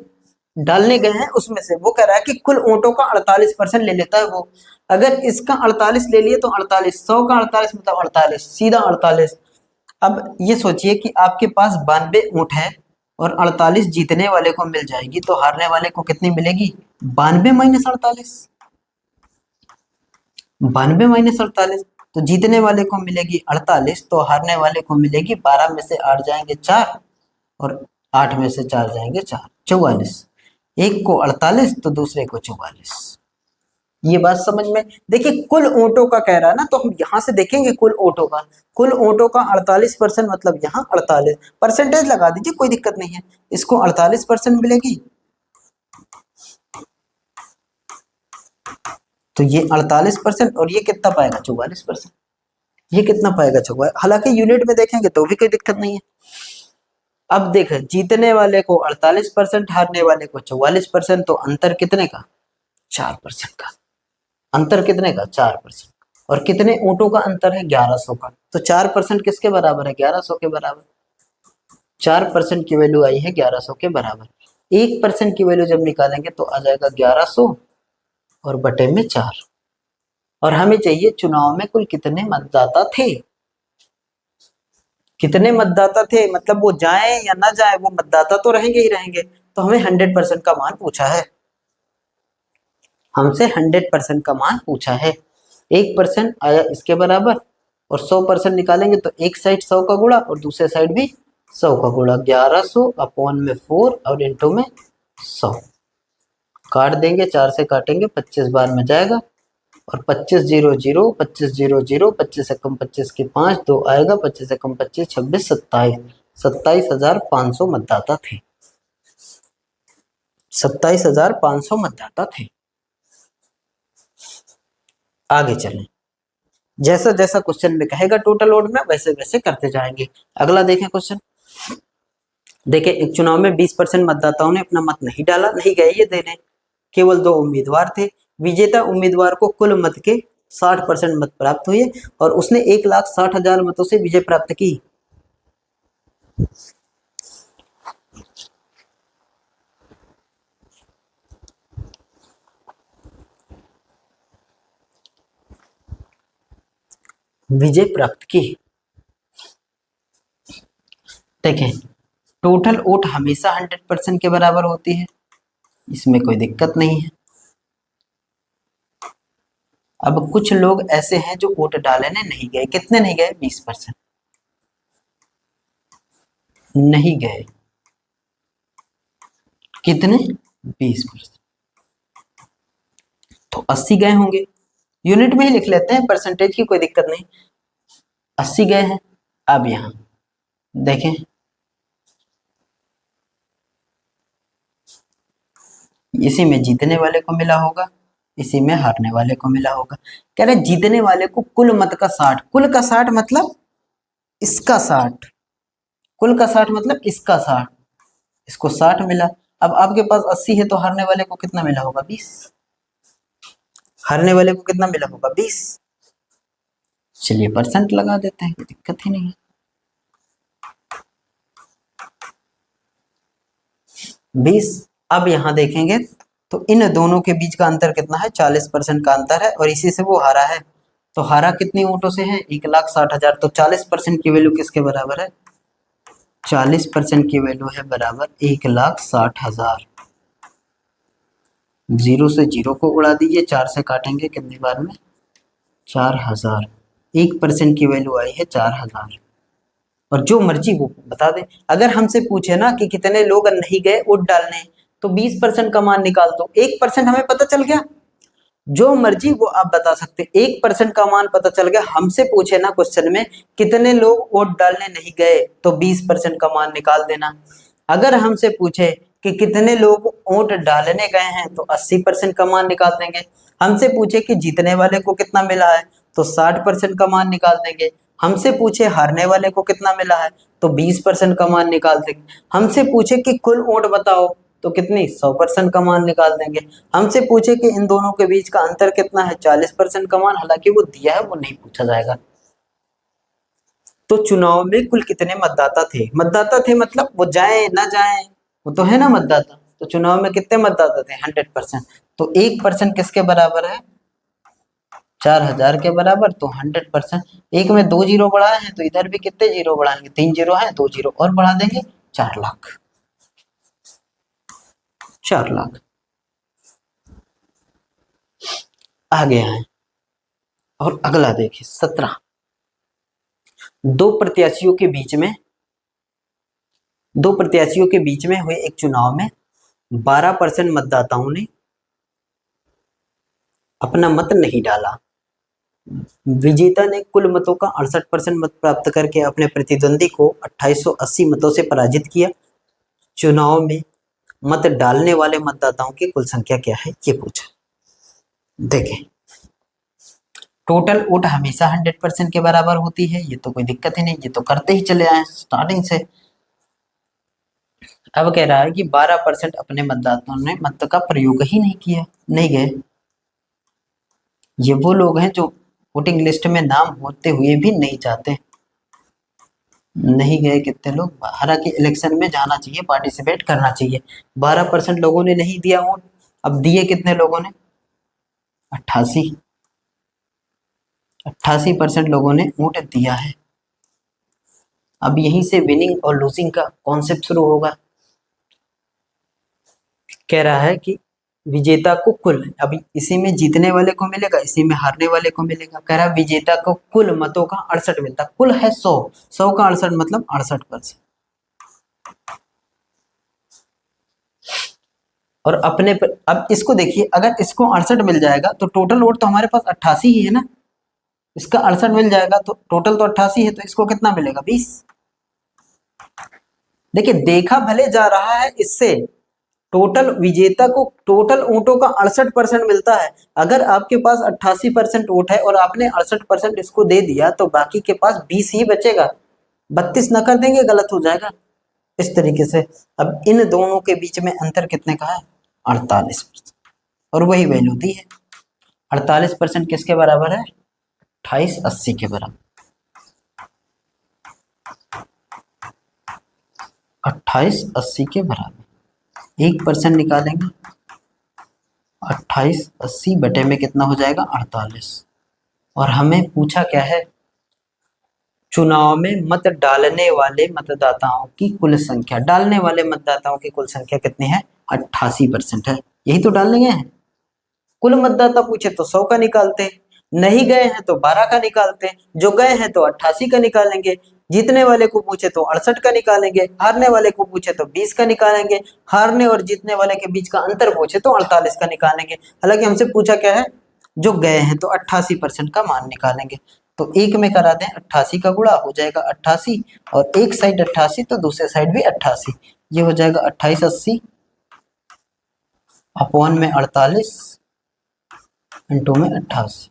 डालने गए हैं उसमें से, वो कह रहा है कि कुल वोटों का 48% ले लेता है वो। अगर इसका 48 ले लिए तो 48, 100 का 48 मतलब 48, सीधा 48। अब ये सोचिए कि आपके पास 92 ऊँट है और 48 जीतने वाले को मिल जाएगी, तो हारने वाले को कितनी मिलेगी, 92 माइनस 48, 92 माइनस 48। तो जीतने वाले को मिलेगी 48, तो हारने वाले को मिलेगी 12 में से 8 जाएंगे 4, और 8 में से 4 जाएंगे 4, 44। एक को 48 तो दूसरे को 44। ये बात समझ में? देखिए कुल वोटों का कह रहा है ना, तो हम यहां से देखेंगे कुल वोटों का। कुल वोटों का 48% मतलब यहाँ 48 परसेंटेज लगा दीजिए, कोई दिक्कत नहीं है। इसको 48% मिलेगी, तो ये 48% और ये कितना पाएगा 44%। ये कितना पाएगा 44, हालांकि यूनिट में देखेंगे तो भी कोई दिक्कत नहीं है। अब देखें जीतने वाले को 48%, हारने वाले को 44%, तो अंतर कितने का 4% का। अंतर कितने का 4%। और कितने ऊँटों का अंतर है 1100 का। तो 4% किसके बराबर है 1100 के बराबर। 4% की वैल्यू आई है 1100 के बराबर। 1% की वैल्यू जब निकालेंगे तो आ जाएगा 1100 और बटे में 4। और हमें चाहिए चुनाव में कुल कितने मतदाता थे। कितने मतदाता थे मतलब वो जाए या ना जाए, वो मतदाता तो रहेंगे ही रहेंगे। तो हमें 100% का मान पूछा है, हमसे 100% का मान पूछा है। 1% आया इसके बराबर, और 100% निकालेंगे तो एक साइड 100 का गुणा और दूसरे साइड भी 100 का गुणा। 1100 अपॉन में 4 और इंटू में 100। काट देंगे, 4 से काटेंगे 25 बार में जाएगा, और 25 0 0 25 0 0 25 एकम 25 के 5 2 आएगा, 25 एकम 25 26 27 27,500 मतदाता थे। 27,500 मतदाता थे। आगे चलें, जैसा जैसा क्वेश्चन में कहेगा टोटल वोट में वैसे वैसे करते जाएंगे। अगला देखें क्वेश्चन। देखें एक चुनाव में 20% मतदाताओं ने अपना मत नहीं डाला, नहीं गए ये देने, केवल 2 उम्मीदवार थे। विजेता उम्मीदवार को कुल मत के 60% मत प्राप्त हुए और उसने 1,60,000 मतों से विजय प्राप्त की। विजय प्राप्त की। देखें टोटल वोट हमेशा 100% के बराबर होती है, इसमें कोई दिक्कत नहीं है। अब कुछ लोग ऐसे हैं जो वोट डालने नहीं गए। कितने नहीं गए 20% नहीं गए। कितने 20%, तो 80 गए होंगे। यूनिट में ही लिख लेते हैं, परसेंटेज की कोई दिक्कत नहीं। 80 गए हैं। अब यहां देखें इसी में जीतने वाले को मिला होगा, इसी में हारने वाले को मिला होगा। कह रहे जीतने वाले को कुल मत का 60, कुल का 60 मतलब इसका 60, कुल का 60 मतलब इसका 60, इसको 60 मिला। अब आपके पास 80 है तो हारने वाले को कितना मिला होगा 20। हारने वाले को कितना मिला होगा 20। चलिए परसेंट लगा देते हैं, कोई दिक्कत ही नहीं है। 20। अब यहां देखेंगे तो इन दोनों के बीच का अंतर कितना है 40% का अंतर है, और इसी से वो हारा है। तो हारा कितनी वोटों से है 1,60,000। तो 40% की वैल्यू किसके बराबर है 40% की वैल्यू है बराबर 1,60,000। जीरो से जीरो को उड़ा दीजिए, 4 से काटेंगे कितनी बार में 4,000। 1% की वैल्यू आई है 4,000। और जो मर्जी वो बता दे। अगर हमसे पूछे ना कि कितने लोग नहीं गए वोट डालने, तो 20% का मान निकाल दो। 1% हमें पता चल गया, जो मर्जी वो आप बता सकते। 1% का मान पता चल गया। हमसे पूछे ना क्वेश्चन में कितने लोग वोट डालने नहीं गए, तो 20% का मान निकाल देना। अगर हमसे पूछे कि कितने लोग वोट डालने गए हैं, तो 80% का मान निकाल देंगे। हमसे पूछे कि जीतने वाले को कितना मिला है, तो 60% का मान निकाल देंगे। हमसे पूछे हारने वाले को कितना मिला है, तो 20% का मान निकाल देंगे। हमसे पूछे कि कुल वोट बताओ, तो कितनी 100% का मान निकाल देंगे। हमसे पूछे कि इन दोनों के बीच का अंतर कितना है 40% का मान, हालांकि वो दिया है वो नहीं पूछा जाएगा। तो चुनाव में कुल कितने मतदाता थे, मतदाता थे मतलब वो जाए ना जाए, वो तो है ना मतदाता। तो चुनाव में कितने मतदाता थे 100%। तो 1% किसके बराबर है 4,000 के बराबर। तो 100%, एक में 2 जीरो बढ़ाए हैं तो इधर भी कितने जीरो बढ़ाएंगे 3 जीरो है, 2 जीरो और बढ़ा देंगे 4 लाख। 4 लाख। आगे आए और अगला देखिए 17। दो प्रत्याशियों के बीच में हुए एक चुनाव में 12% मतदाताओं ने अपना मत नहीं डाला। विजेता ने कुल मतों का 68% मत प्राप्त करके अपने प्रतिद्वंदी को 2880 मतों से पराजित किया। चुनाव में मत डालने वाले मतदाताओं की कुल संख्या क्या है, ये पूछा। देखें, टोटल वोट हमेशा 100% के बराबर होती है, ये तो कोई दिक्कत ही नहीं, ये तो करते ही चले आए स्टार्टिंग से। अब कह रहा है कि 12% अपने मतदाताओं ने मत का प्रयोग ही नहीं किया, नहीं गए। ये वो लोग हैं जो वोटिंग लिस्ट में नाम होते हुए भी नहीं चाहते, नहीं गए। कितने लोग, हालांकि इलेक्शन में जाना चाहिए, पार्टिसिपेट करना चाहिए। 12% लोगों ने नहीं दिया वोट। अब दिए कितने लोगों ने, 88। 88% लोगों ने वोट दिया है। अब यहीं से विनिंग और लूजिंग का कॉन्सेप्ट शुरू होगा। कह रहा है कि विजेता को कुल, अभी इसी में जीतने वाले को मिलेगा, इसी में हारने वाले को मिलेगा। कह रहा है विजेता को कुल मतों का 68 मिलता, कुल है 100, 100 का 68 मतलब 68%। और अपने पर, अब इसको देखिए, अगर इसको 68 मिल जाएगा तो टोटल वोट तो हमारे पास 88 ही है ना। इसका 68 मिल जाएगा तो टोटल तो 88 है, तो इसको कितना मिलेगा, 20। देखिए, देखा भले जा रहा है इससे, टोटल विजेता को टोटल वोटों का 68% मिलता है। अगर आपके पास 88% वोट है और आपने 68% इसको दे दिया, तो बाकी के पास 20 ही बचेगा। 32 न कर देंगे, गलत हो जाएगा इस तरीके से। अब इन दोनों के बीच में अंतर कितने का है, 48%, और वही वैल्यू दी है। 48% किसके बराबर है, 2880 के बराबर। 2880 के बराबर 1% निकालेंगे, 2880 बटे में कितना हो जाएगा, 48। और हमें पूछा क्या है, चुनाव में मत डालने वाले मतदाताओं की कुल संख्या। डालने वाले मतदाताओं की कुल संख्या कितनी है, 88% है। यही तो डालने गए हैं। कुल मतदाता पूछे तो 100 का निकालते हैं, नहीं गए हैं तो 12 का निकालते हैं, जो गए हैं तो 88 का निकालेंगे। जीतने वाले को पूछे तो 68 का निकालेंगे, हारने वाले को पूछे तो 20 का निकालेंगे, हारने और जीतने वाले के बीच का अंतर पूछे तो 48 का निकालेंगे। हालांकि हमसे पूछा क्या है, जो गए हैं तो 88% का मान निकालेंगे। तो एक में करा दें, 88 का गुणा हो जाएगा 88, और एक साइड 88 तो दूसरे साइड भी 88। ये हो जाएगा 2880 अपॉन में 48 इंटू में 88।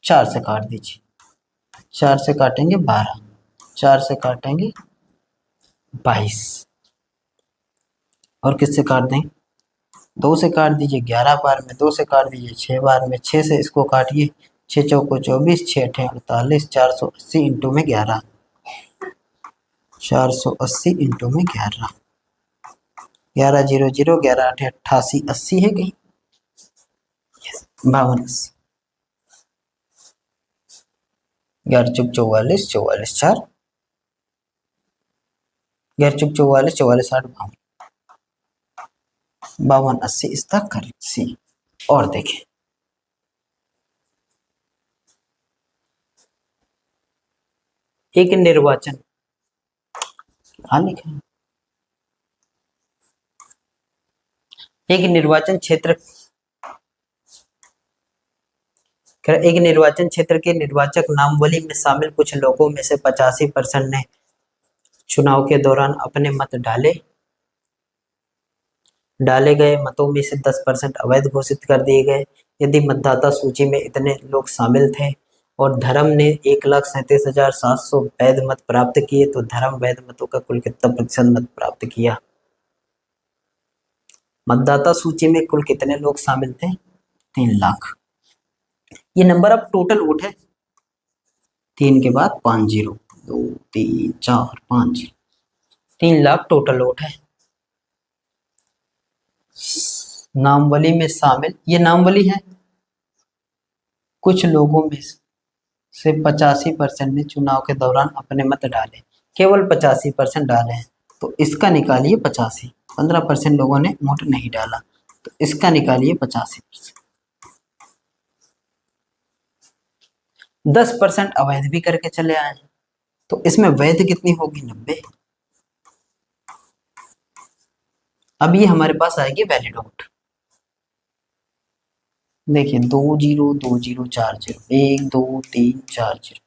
4 से काट दीजिए, 4 से काटेंगे 12, 4 से काटेंगे 22, और किससे काट दें, 2 से काट दीजिए, 11 बार में 2 से काट दीजिए, 6 बार में 6 से इसको काटिए, 6 चौको 24, 6 अठे 48, 480 इंटू में 11, 480 इंटू में 11, 11 0 0, 11 अठे 88, 80 है कहीं, 52, 11 चुक 44, 44 4, 11 चुक 44, 44 8, 52, 80 इसका कर सी। और देखें, एक निर्वाचन, हाँ लिखे, एक निर्वाचन क्षेत्र, एक निर्वाचन क्षेत्र के निर्वाचक नामावली में शामिल कुछ लोगों में से 85% ने चुनाव के दौरान अपने मत डाले गए मतों में से 10% अवैध घोषित कर दिए गए। यदि मतदाता सूची में इतने लोग शामिल थे और धर्म ने 1,37,700 वैध मत प्राप्त किए, तो धर्म वैध मतों का कुल कितना प्रतिशत मत प्राप्त किया। मतदाता सूची में कुल कितने लोग शामिल थे, 3 लाख। ये नंबर ऑफ टोटल वोट है, 3 के बाद 5 जीरो, 2 3 4 5, 3 लाख टोटल वोट है। नामवली में शामिल, ये नामवली है, कुछ लोगों में से 85% ने चुनाव के दौरान अपने मत डाले, केवल 85% डाले हैं, तो इसका निकालिए 85। 15% लोगों ने वोट नहीं डाला, तो इसका निकालिए 85%। 10% अवैध भी करके चले आए हैं, तो इसमें वैध कितनी होगी, 90। अब ये हमारे पास आएगी वैलिड वोट। देखिए 2 0 2 0 4 0, 1 2 3 4 0।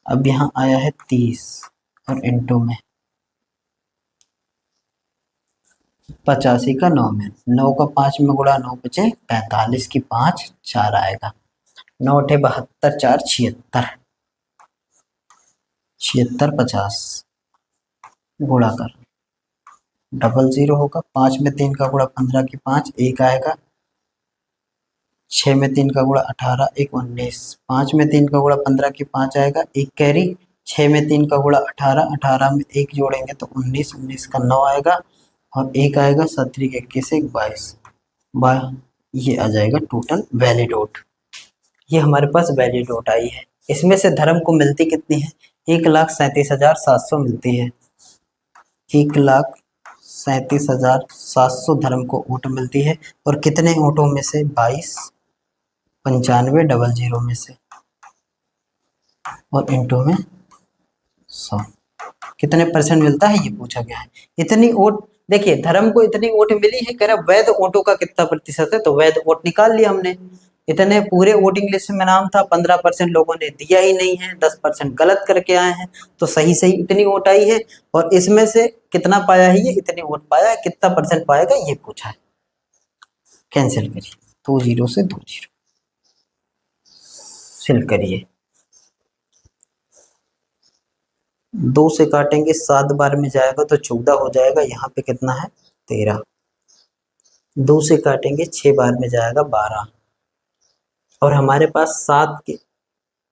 अब यहाँ आया है 30 और इंटू में 85 का 9 में 9 का 5 में गुणा 9 बचे 45 की 5 4 आएगा। 9 अठे 72 4 76 76 50 गुणा कर डबल जीरो होगा। 5 में 3 का गुणा 15 की 5 1 आएगा। 6 में 3 का गुणा 18 1 19। 5 में 3 का गुणा 15 की 5 आएगा। 1 कैरी। 6 में 3 का गुणा 18 18 में 1 जोड़ेंगे तो 19 19 का 9 आएगा और 1 आएगा। 7 3 21 1 22 बाय ये आ जाएगा टोटल वैलिड वोट। ये हमारे पास वैलिड वोट आई है। इसमें से धर्म को मिलती कितनी है? 1,37,700 मिलती है। 1,37,700 धर्म को वोट मिलती है। और कितने वोटों में से? 22 95 00 में से और इंटू में 100 कितने परसेंट मिलता है ये पूछा गया है। इतनी वोट देखिए धर्म को इतनी वोट मिली है, कह रहा वैध वोटों का कितना प्रतिशत है, तो वैध वोट निकाल लिया हमने। इतने पूरे वोटिंग लिस्ट में नाम था, 15% लोगों ने दिया ही नहीं है, 10% गलत करके आए हैं, तो सही सही इतनी वोट आई है। और इसमें से कितना पाया है ये? इतनी वोट पाया है। कितना परसेंट पाएगा ये पूछा है। कैंसिल करिए 2 0 से 2 0 फिल करिए। 2 से काटेंगे 7 बार में जाएगा तो 14 हो जाएगा। यहाँ पे कितना है? 13। 2 से काटेंगे 6 बार में जाएगा 12। और हमारे पास 7 के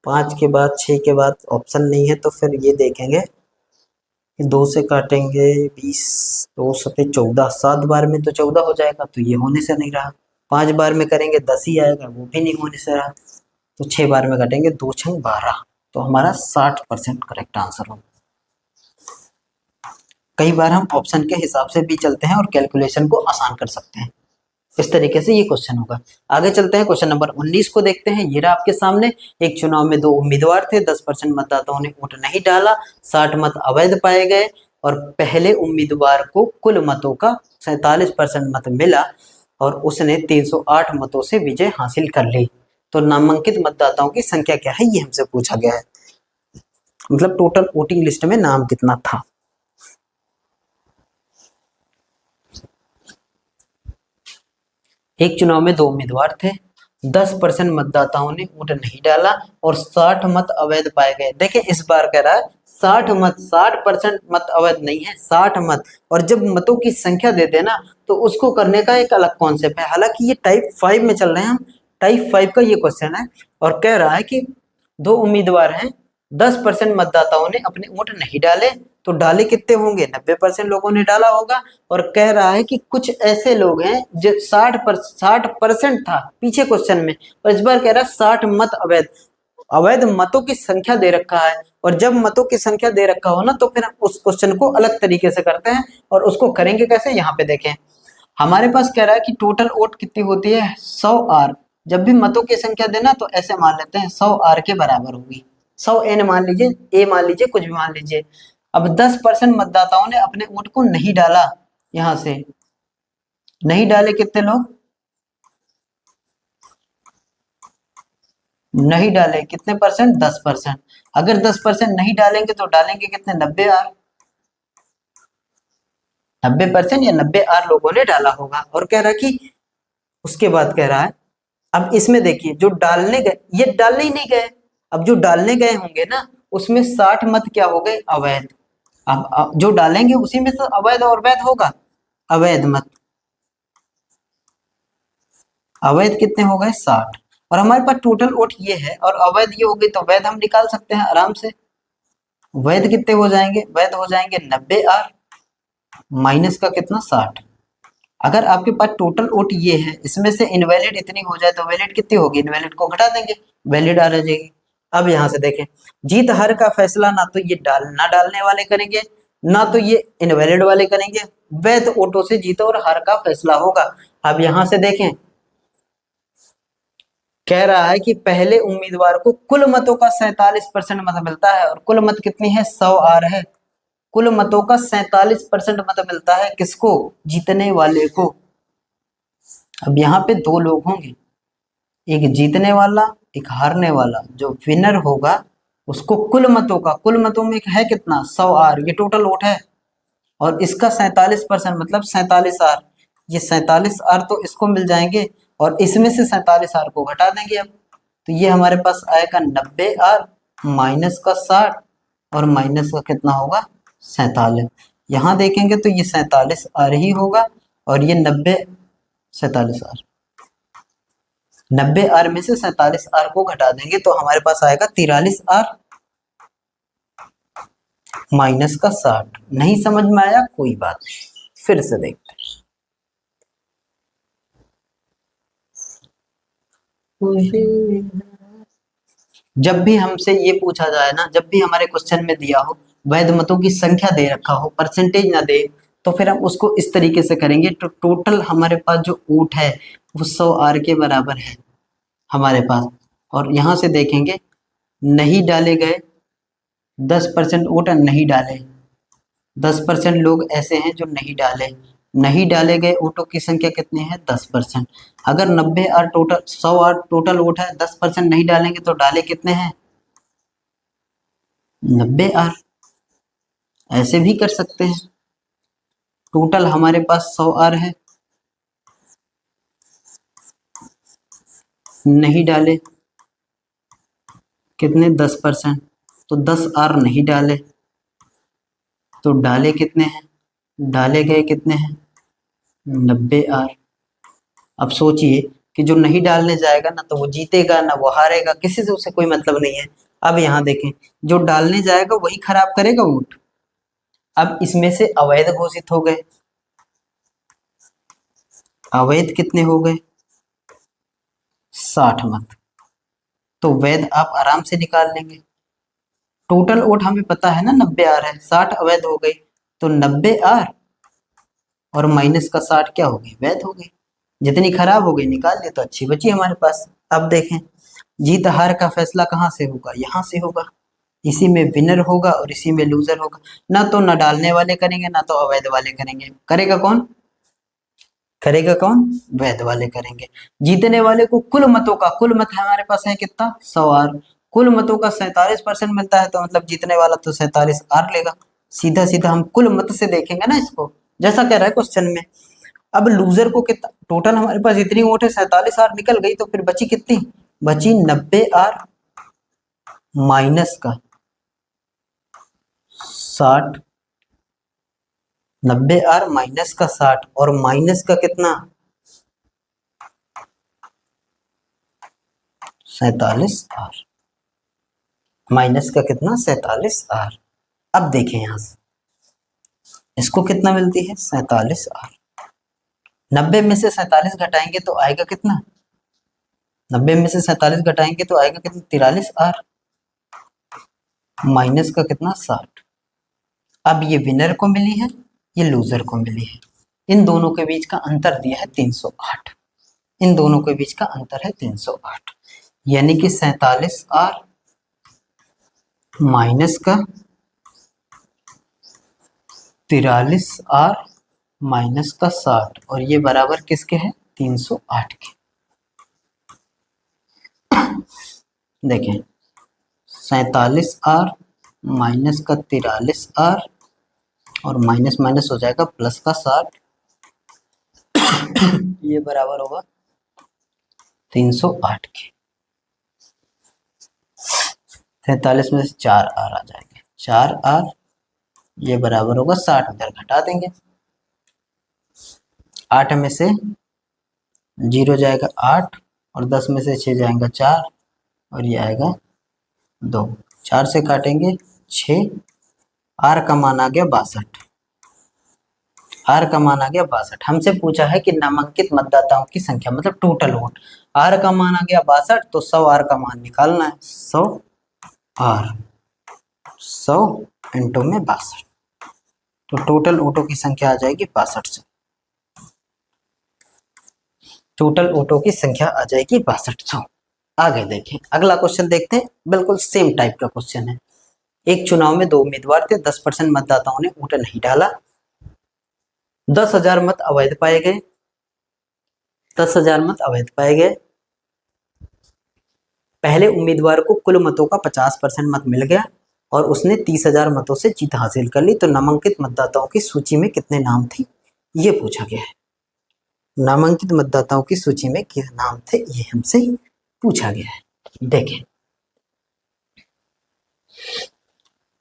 5 के बाद 6 के बाद ऑप्शन नहीं है, तो फिर ये देखेंगे कि 2 से काटेंगे 20 2 सते 14। 7 बार में तो 14 हो जाएगा, तो ये होने से नहीं रहा। 5 बार में करेंगे 10 ही आएगा, वो भी नहीं होने से रहा। तो 6 बार में काटेंगे 2 6 12, तो हमारा 60% करेक्ट आंसर होगा। कई बार हम ऑप्शन के हिसाब से भी चलते हैं और कैलकुलेशन को आसान कर सकते हैं। इस तरीके से ये क्वेश्चन होगा। आगे चलते हैं, क्वेश्चन नंबर 19 को देखते हैं। ये रहा आपके सामने। एक चुनाव में 2 उम्मीदवार थे, 10% मतदाताओं ने वोट नहीं डाला, 60 मत अवैध पाए गए और पहले उम्मीदवार को कुल मतों का 47% मत मिला और उसने 308 मतों से विजय हासिल कर ली। तो नामांकित मतदाताओं की संख्या क्या है, ये हमसे पूछा गया है। मतलब टोटल वोटिंग लिस्ट में नाम कितना था। एक चुनाव में 2 उम्मीदवार थे, 10% मतदाताओं ने वोट नहीं डाला और 60 मत अवैध पाए गए। देखिए इस बार कह रहा है 60 मत, 60% मत अवैध नहीं है, 60 मत। और जब मतों की संख्या देते हैं ना, तो उसको करने का एक अलग कॉन्सेप्ट है। हालांकि ये टाइप 5 में चल रहे हैं हम, टाइप 5 का ये क्वेश्चन है। और कह रहा है कि 2 उम्मीदवार हैं, 10% मतदाताओं ने अपने वोट नहीं डाले, तो डाले कितने होंगे? 90% लोगों ने डाला होगा। और कह रहा है कि कुछ ऐसे लोग हैं जो 60% था पीछे क्वेश्चन में, और इस बार कह रहा है 60 मत अवैध। अवैध मतों की संख्या दे रखा है, और जब मतों की संख्या दे रखा हो ना, तो फिर उस क्वेश्चन को अलग तरीके से करते हैं। और उसको करेंगे कैसे, यहाँ पे देखें। हमारे पास कह रहा है कि टोटल वोट कितनी होती है? 100 आर। जब भी मतों की संख्या देना तो ऐसे मान लेते हैं 100 आर के बराबर होगी। 100 एन मान लीजिए, ए मान लीजिए, कुछ भी मान लीजिए। अब 10% मतदाताओं ने अपने वोट को नहीं डाला, यहां से नहीं डाले कितने लोग? नहीं डाले कितने परसेंट? 10%। अगर 10% नहीं डालेंगे तो डालेंगे कितने? 90 आर। 90% या 90 आर लोगों ने डाला होगा। और कह रहा कि उसके बाद कह रहा है, अब इसमें देखिए जो डालने गए, ये डालने ही नहीं गए। अब जो डालने गए होंगे ना, उसमें 60 मत क्या हो गए? अवैध। अब जो डालेंगे उसी में से अवैध और वैध होगा। अवैध मत, अवैध कितने हो गए? 60। और हमारे पास टोटल वोट ये है और अवैध ये हो गई, तो वैध हम निकाल सकते हैं आराम से। वैध कितने हो जाएंगे? वैध हो जाएंगे 90 आर माइनस का कितना? 60। अगर आपके पास टोटल वोट ये है, इसमें से इनवैलिड इतनी हो जाए तो वैलिड कितनी होगी? इनवैलिड को घटा देंगे, वैलिड आ जाएगी। अब यहाँ से देखें, जीत हार का फैसला ना तो ये ना डालने वाले करेंगे, ना तो ये इनवैलिड वाले करेंगे। वैध वोटों से जीत और हार का फैसला होगा। अब यहाँ से देखें, कह रहा है कि पहले उम्मीदवार को कुल मतों का 47% मत मिलता है, और कुल मत कितनी है? 100 आर है। कुल मतों का 47% मत मिलता है किसको? जीतने वाले को। अब यहाँ पे दो लोग होंगे, एक जीतने वाला एक हारने वाला। जो विनर होगा उसको कुल मतों का, कुल मतों में है कितना? 100 R, ये टोटल वोट है, और इसका 47% मतलब 47 R। ये 47 R तो इसको मिल जाएंगे, और इसमें से 47 R को घटा देंगे। अब तो ये हमारे पास आएगा 90R माइनस का 60, और माइनस का कितना होगा? 47। यहाँ देखेंगे तो ये 47R ही होगा, और ये 47R। 90R में से 47R को घटा देंगे तो हमारे पास आएगा 43R माइनस का 60। नहीं समझ में आया? कोई बात नहीं, फिर से देखते हैं। जब भी हमसे ये पूछा जाए ना, जब भी हमारे क्वेश्चन में दिया हो वैध मतों की संख्या दे रखा हो, परसेंटेज ना दे, तो फिर हम उसको इस तरीके से करेंगे। तो टोटल हमारे पास जो वोट है वो 100R के बराबर है हमारे पास। और यहाँ से देखेंगे नहीं डाले गए 10% वोट नहीं डाले, 10% लोग ऐसे हैं जो नहीं डाले। नहीं डाले गए वोटों की संख्या कितनी है? 10%। अगर 90R total, 100R total vote है, 10% नहीं डालेंगे तो डाले कितने हैं? 90R। ऐसे भी कर सकते हैं। टोटल हमारे पास 100R है, नहीं डाले कितने? 10%। तो 10R नहीं डाले, तो डाले कितने हैं? डाले गए कितने हैं? 90R। अब सोचिए कि जो नहीं डालने जाएगा ना तो वो जीतेगा ना वो हारेगा, किसी से उसे कोई मतलब नहीं है। अब यहाँ देखें, जो डालने जाएगा वही खराब करेगा वोट। अब इसमें से अवैध घोषित हो गए। अवैध कितने हो गए? 60 मत। तो वैध आप आराम से निकाल लेंगे। टोटल वोट हमें पता है ना 90R है, 60 अवैध हो गई, तो 90R और माइनस का 60 क्या हो गई? वैध हो गई। जितनी खराब हो गई निकाल ले तो अच्छी बची हमारे पास। अब देखें, जीत हार का फैसला कहाँ से होगा? यहाँ से होगा। इसी में विनर होगा और इसी में लूजर होगा। ना तो न डालने वाले करेंगे ना तो अवैध वाले करेंगे। करेगा कौन? करेगा कौन? वैध वाले करेंगे। जीतने वाले को कुल मतों का, कुल मत है हमारे पास है कितना? 100R। कुल मतों का 47% मिलता है, तो मतलब जीतने वाला तो 47R लेगा। सीधा सीधा हम कुल मत से देखेंगे ना इसको, जैसा कह रहा है क्वेश्चन में। अब लूजर को कितना? टोटल हमारे पास इतनी वोट है, 47R निकल गई, तो फिर बची कितनी? बची 90R माइनस का 60। 90R माइनस का 60 और माइनस का कितना? 47R। माइनस का कितना? 47R। अब देखें यहां से इसको कितना मिलती है? 47R। 90 में से 47 घटाएंगे तो आएगा कितना? 90 में से 47 घटाएंगे तो आएगा कितना? 43R माइनस का कितना? 60। अब ये विनर को मिली है, ये लूजर को मिली है। इन दोनों के बीच का अंतर दिया है 308। इन दोनों के बीच का अंतर है 308, यानी कि 47R माइनस का 43R माइनस का 60, और ये बराबर किसके है? 308 के। देखें 47R माइनस का 43R और माइनस माइनस हो जाएगा प्लस का 60, ये बराबर होगा 308 के। 43 में से 4R आ जाएंगे, 4R, ये बराबर होगा 60, इधर घटा देंगे। 8 में से 0 जाएगा 8, और 10 में से 6 जाएगा 4, और ये आएगा 2। 4 से काटेंगे 6। R का मान आ गया 62। R का मान आ गया 62। हमसे पूछा है कि नामांकित मतदाताओं की संख्या, मतलब टोटल वोट। R का मान आ गया 62, तो 100R का मान निकालना है। 100R, 100 इंटू में 62, तो टोटल वोटों की संख्या आ जाएगी 6200। टोटल वोटों की संख्या आ जाएगी 6200। आगे देखें, अगला क्वेश्चन देखते हैं। बिल्कुल सेम टाइप का क्वेश्चन है। एक चुनाव में 2 उम्मीदवार थे, 10% मतदाताओं ने वोट नहीं डाला, 10,000 मत अवैध पाए गए, 10,000 मत अवैध पाए गए। पहले उम्मीदवार को कुल मतों का 50% मत मिल गया और उसने 30,000 मतों से जीत हासिल कर ली, तो नामांकित मतदाताओं की सूची में कितने नाम थे, ये पूछा गया है। नामांकित मतदाताओं की सूची में कितने नाम थे, ये हमसे पूछा गया है। देखें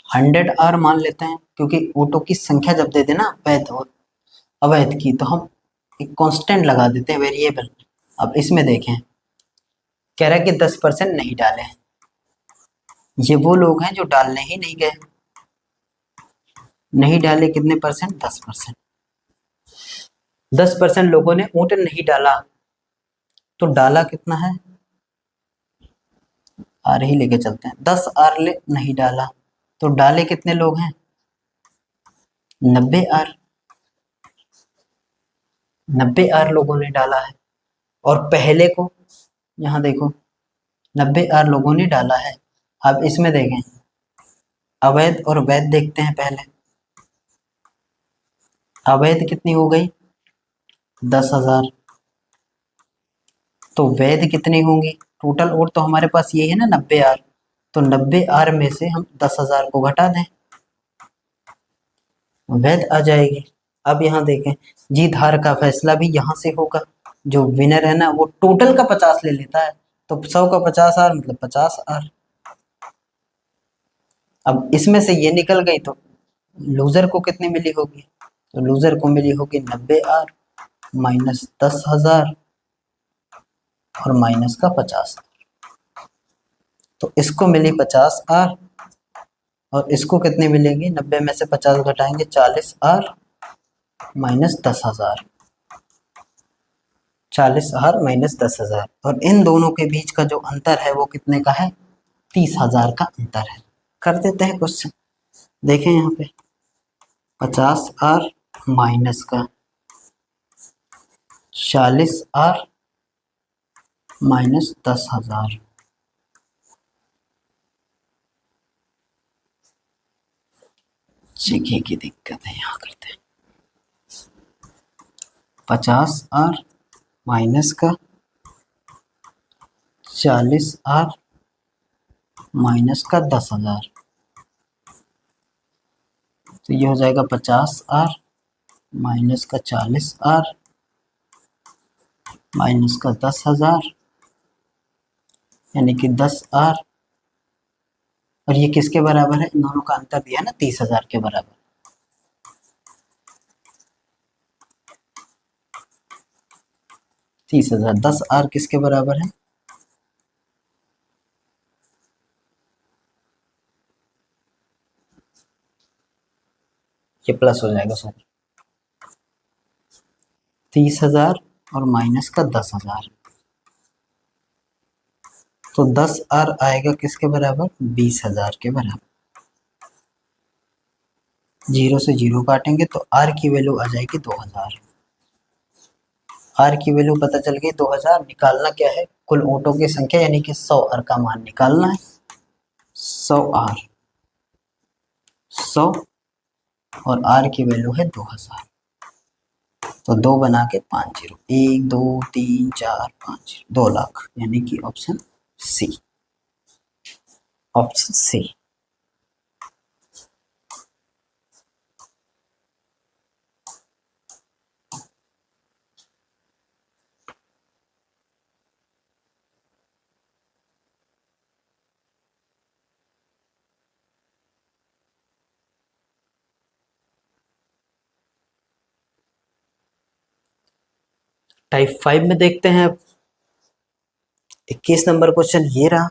100R मान लेते हैं, क्योंकि वोटों की संख्या जब दे देना वैध और अवैध की, तो हम एक कांस्टेंट लगा देते हैं, वेरिएबल। अब इसमें देखें, कह रहा है कि 10% नहीं डाले, ये वो लोग हैं जो डालने ही नहीं गए, नहीं डाले कितने परसेंट, 10%। 10% लोगों ने वोट नहीं डाला, तो डाला कितना है, आर ही लेके चलते हैं, 10R नहीं डाला, तो डाले कितने लोग हैं, 90R। 90R लोगों ने डाला है। और पहले को यहाँ देखो 90R लोगों ने डाला है। अब इसमें देखें अवैध और वैध देखते हैं पहले। अवैध कितनी हो गई, 10,000, तो वैध कितनी होंगी, टोटल वोट तो हमारे पास ये है ना 90R, तो 90R में से हम 10,000 को घटा दें, वैध आ जाएगी। अब यहाँ देखें जीत हार का फैसला भी यहाँ से होगा, जो विनर है ना वो टोटल का 50 ले लेता है, तो 100 का 50R मतलब 50R। अब इसमें से ये निकल गई, तो लूजर को कितनी मिली होगी, तो लूजर को मिली होगी 90R माइनस 10,000 और माइनस का 50, तो इसको मिली 50R और इसको कितनी मिलेगी, 90 में से 50 घटाएंगे 40R माइनस 10,000, 40R माइनस 10,000, और इन दोनों के बीच का जो अंतर है वो कितने का है, 30,000 का अंतर है। कर देते हैं क्वेश्चन, देखें यहाँ पे 50R माइनस का 40R माइनस 10,000, जगह की दिक्कत है, यहाँ करते हैं 50R माइनस का 40R माइनस का 10,000, तो ये हो जाएगा 50R माइनस का 40R माइनस का 10,000, यानी कि 10R, और ये किसके बराबर है, इन दोनों का अंतर दिया ना 30,000 के बराबर। तीस हजार 10R किसके बराबर है, ये प्लस हो जाएगा, सॉरी 30,000 और माइनस का 10,000, तो 10R आएगा किसके बराबर, 20,000 के बराबर। जीरो से जीरो काटेंगे तो R की वैल्यू आ जाएगी 2,000। R की वैल्यू पता चल गई 2,000। निकालना क्या है, कुल वोटों की संख्या, यानी कि 100R का मान निकालना है। 100R, 100 और R की वैल्यू है 2,000, तो 2 बना के 5 जीरो, 1 2 3 4 5, 2 लाख, यानी कि option C, option C. Type 5 में देखते हैं, 21 नंबर क्वेश्चन ये रहा।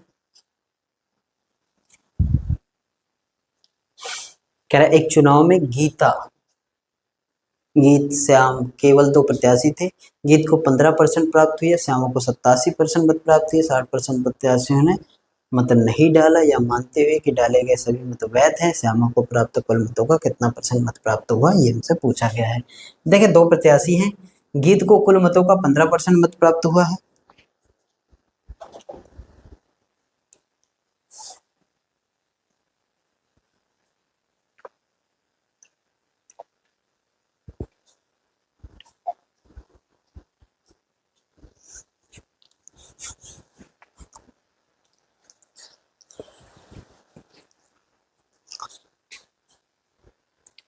कह रहा है एक चुनाव में गीत श्याम केवल 2 प्रत्याशी थे। गीत को 15% प्राप्त हुई है, श्यामों को 87% मत प्राप्त हुए, 60% प्रत्याशियों ने मत नहीं डाला या मानते हुए कि डाले गए सभी मत वैध हैं, श्यामों को प्राप्त कुल मतों का कितना % मत प्राप्त हुआ, ये हमसे पूछा गया है। देखिए 2 प्रत्याशी हैं, गीत को कुल मतों का 15% मत प्राप्त हुआ है,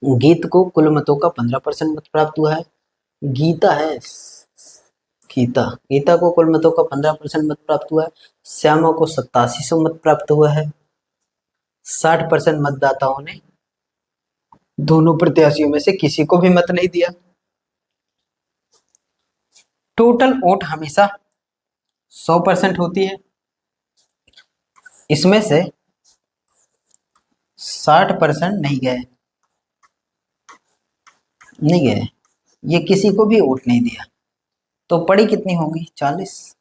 गीत को कुल मतों का 15% मत प्राप्त हुआ है। गीता है, गीता गीता को कुल मतों का 15% मत प्राप्त हुआ है। श्यामा को 8700 मत प्राप्त हुआ है। 60% मतदाताओं ने दोनों प्रत्याशियों में से किसी को भी मत नहीं दिया। टोटल वोट हमेशा 100% होती है। इसमें से 60% नहीं गए, ये किसी को भी वोट नहीं दिया, तो पड़ी कितनी होगी? 40।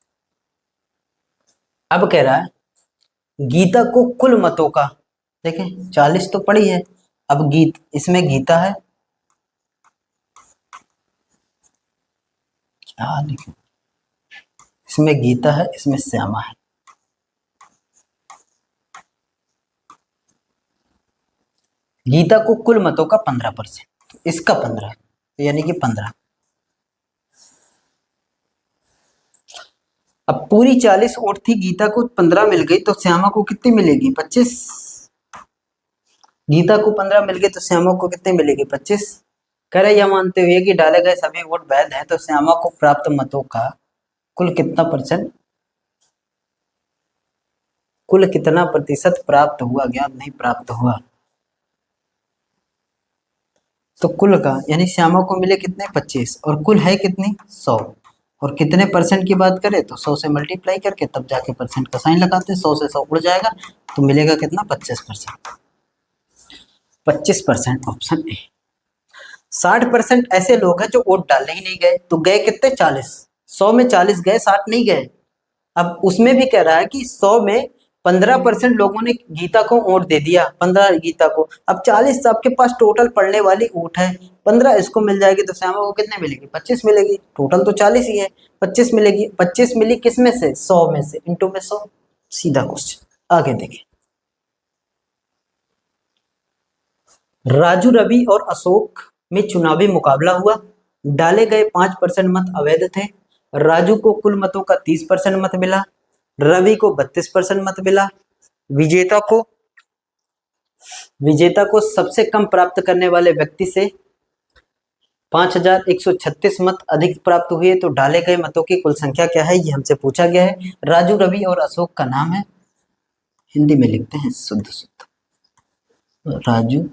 अब कह रहा है गीता को कुल मतों का, देखें 40 तो पड़ी है। अब इसमें गीता है, क्या लिखूं? इसमें गीता है, इसमें श्यामा है। गीता को कुल मतों का 15%, तो इसका 15, तो यानी कि 15। अब पूरी 40 वोट थी, गीता को 15 मिल गई, तो श्यामा को कितनी मिलेगी? 25। गीता को 15 मिल गई तो श्यामा को कितनी मिलेगी? 25। कह रहे यह मानते हुए कि डाले गए सभी वोट वैध हैं, तो श्यामा को प्राप्त मतों का कुल कितना परसेंट, कुल कितना प्रतिशत प्राप्त हुआ? ज्ञात नहीं, प्राप्त हुआ। तो कुल का यानी श्यामा को मिले कितने? 25, और कुल है कितनी? 100। और कितने परसेंट की बात करें तो 100 से मल्टीप्लाई करके तब जाके परसेंट का साइन लगाते हैं। 100 से 100 उड़ जाएगा तो मिलेगा कितना? 25%। 25% ऑप्शन ए। 60% ऐसे लोग हैं जो वोट डालने ही नहीं गए, तो गए कितने? 40। 100 में 40 गए, 60 नहीं गए। अब उसमें भी कह रहा है कि 100 में 15% लोगों ने गीता को वोट दे दिया, 15 गीता को। अब 40 आपके पास टोटल पढ़ने वाली वोट है, 15 इसको मिल जाएगी, तो श्यामा को कितने मिलेगी? 25 मिलेगी। टोटल तो 40 ही है, 25 मिलेगी। 25 मिली किस में से? 100 में से, इंटू में 100। सीधा क्वेश्चन। आगे देखें, राजू, रवि और अशोक में चुनावी मुकाबला हुआ। डाले गए 5% मत अवैध थे। राजू को कुल मतों का 30% मत मिला, रवि को 32% मत मिला। विजेता को सबसे कम प्राप्त करने वाले व्यक्ति से 5136 मत अधिक प्राप्त हुए। तो डाले गए मतों की कुल संख्या क्या है, ये हमसे पूछा गया है। राजू, रवि और अशोक का नाम है, हिंदी में लिखते हैं शुद्ध शुद्ध, राजू,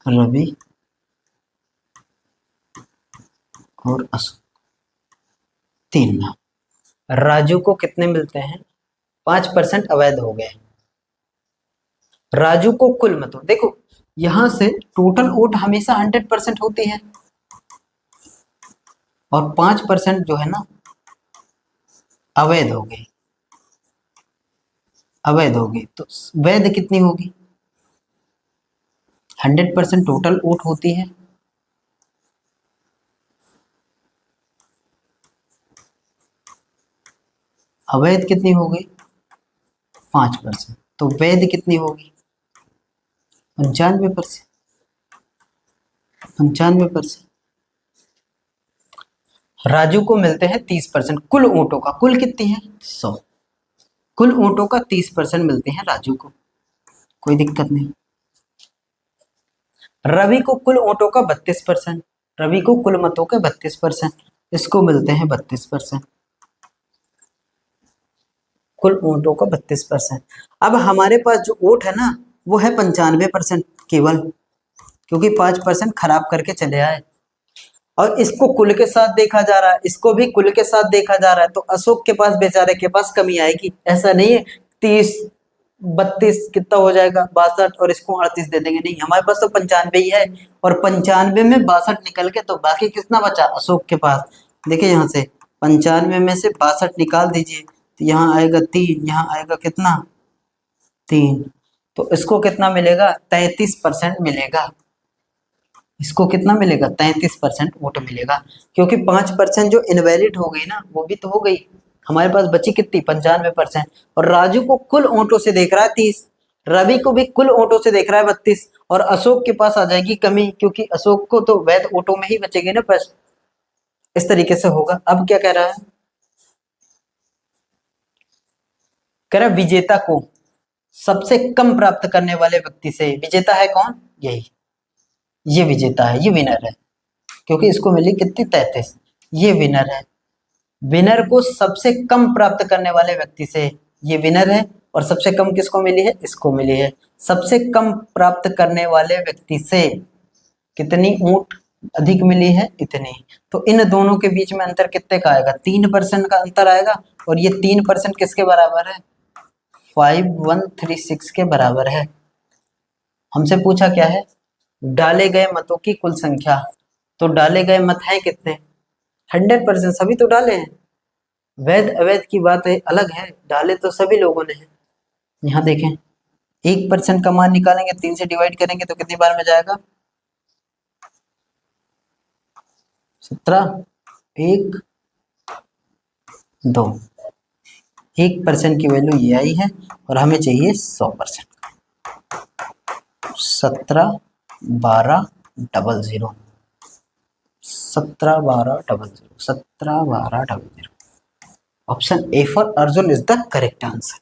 रवि और अशोक, 3 नाम। राजू को कितने मिलते हैं? 5% अवैध हो गए। राजू को कुल मतों, देखो यहां से टोटल वोट हमेशा 100% होती है, और 5% जो है ना अवैध हो गई, अवैध होगी। तो वैध कितनी होगी? 100% टोटल वोट होती है, अवैध कितनी हो गई? 5%। तो वैध कितनी होगी? 95%। 95%। राजू को मिलते हैं 30% कुल वोटों का। कुल कितनी है? 100। कुल वोटों का 30% मिलते हैं राजू को, कोई दिक्कत नहीं। रवि को कुल वोटों का 32%, रवि को कुल मतों के 32%, इसको मिलते हैं 32%। कुल वोटों का 32%। अब हमारे पास जो वोट है ना वो है 95% केवल, क्योंकि 5% खराब करके चले आए, और इसको कुल के साथ देखा जा रहा है, इसको भी कुल के साथ देखा जा रहा है। तो अशोक के पास, बेचारे के पास कमी आएगी, ऐसा नहीं है 30 32 कितना हो जाएगा 62, और इसको 38 दे देंगे, नहीं, हमारे पास तो 95 ही है, और 95 में 62 निकल के तो बाकी कितना बचा अशोक के पास? देखिए यहाँ से 95 में से 62 निकाल दीजिए, तो यहाँ आएगा 3, यहाँ आएगा कितना? 3। तो इसको कितना मिलेगा? 33% मिलेगा। इसको कितना मिलेगा? 33% वोट मिलेगा, क्योंकि 5% जो इनवैलिड हो गई ना वो भी तो हो गई। हमारे पास बची कितनी? 95%। और राजू को कुल वोटों से देख रहा है 30, रवि को भी कुल वोटों से देख रहा है 32, और अशोक के पास आ जाएगी कमी, क्योंकि अशोक को तो वैध वोटों में ही बचेगी ना बस। इस तरीके से होगा। अब क्या कह रहा है? कह रहा विजेता को सबसे कम प्राप्त करने वाले व्यक्ति से विजेता है कौन? यही, ये विजेता है, ये विनर है, क्योंकि इसको मिली कितनी? 33। ये विनर है। विनर को सबसे कम प्राप्त करने वाले व्यक्ति से, ये विनर है, और सबसे कम किसको मिली है? इसको मिली है। सबसे कम प्राप्त करने वाले व्यक्ति से कितनी ऊंट अधिक मिली है? इतनी। तो इन दोनों के बीच में अंतर कितने का आएगा? 3% का अंतर आएगा, और ये 3% किसके बराबर है? 5136 के बराबर है। हमसे पूछा क्या है? डाले गए मतों की कुल संख्या। तो डाले गए मत हैं कितने? 100%, सभी तो डाले हैं। वैध अवैध की बात है, अलग है, डाले तो सभी लोगों ने हैं। यहाँ देखें, 1% का मान निकालेंगे, 3 से डिवाइड करेंगे तो कितनी बार में जाएगा? 17, 1, 2। 1% की वैल्यू ये आई है, और हमें चाहिए 100%। 17 12 00, 17 12 00, 17 12 00। Option A for Arjun is the correct answer.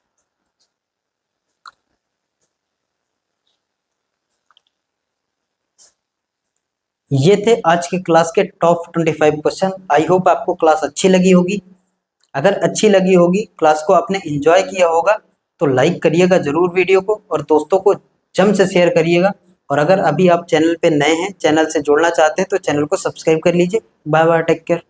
ये थे आज के क्लास के टॉप 25 क्वेश्चन। आई होप आपको क्लास अच्छी लगी होगी। अगर अच्छी लगी होगी, क्लास को आपने एंजॉय किया होगा, तो लाइक करिएगा जरूर वीडियो को, और दोस्तों को जम से शेयर करिएगा। और अगर अभी आप चैनल पे नए हैं, चैनल से जुड़ना चाहते हैं, तो चैनल को सब्सक्राइब कर लीजिए। Bye bye, take care.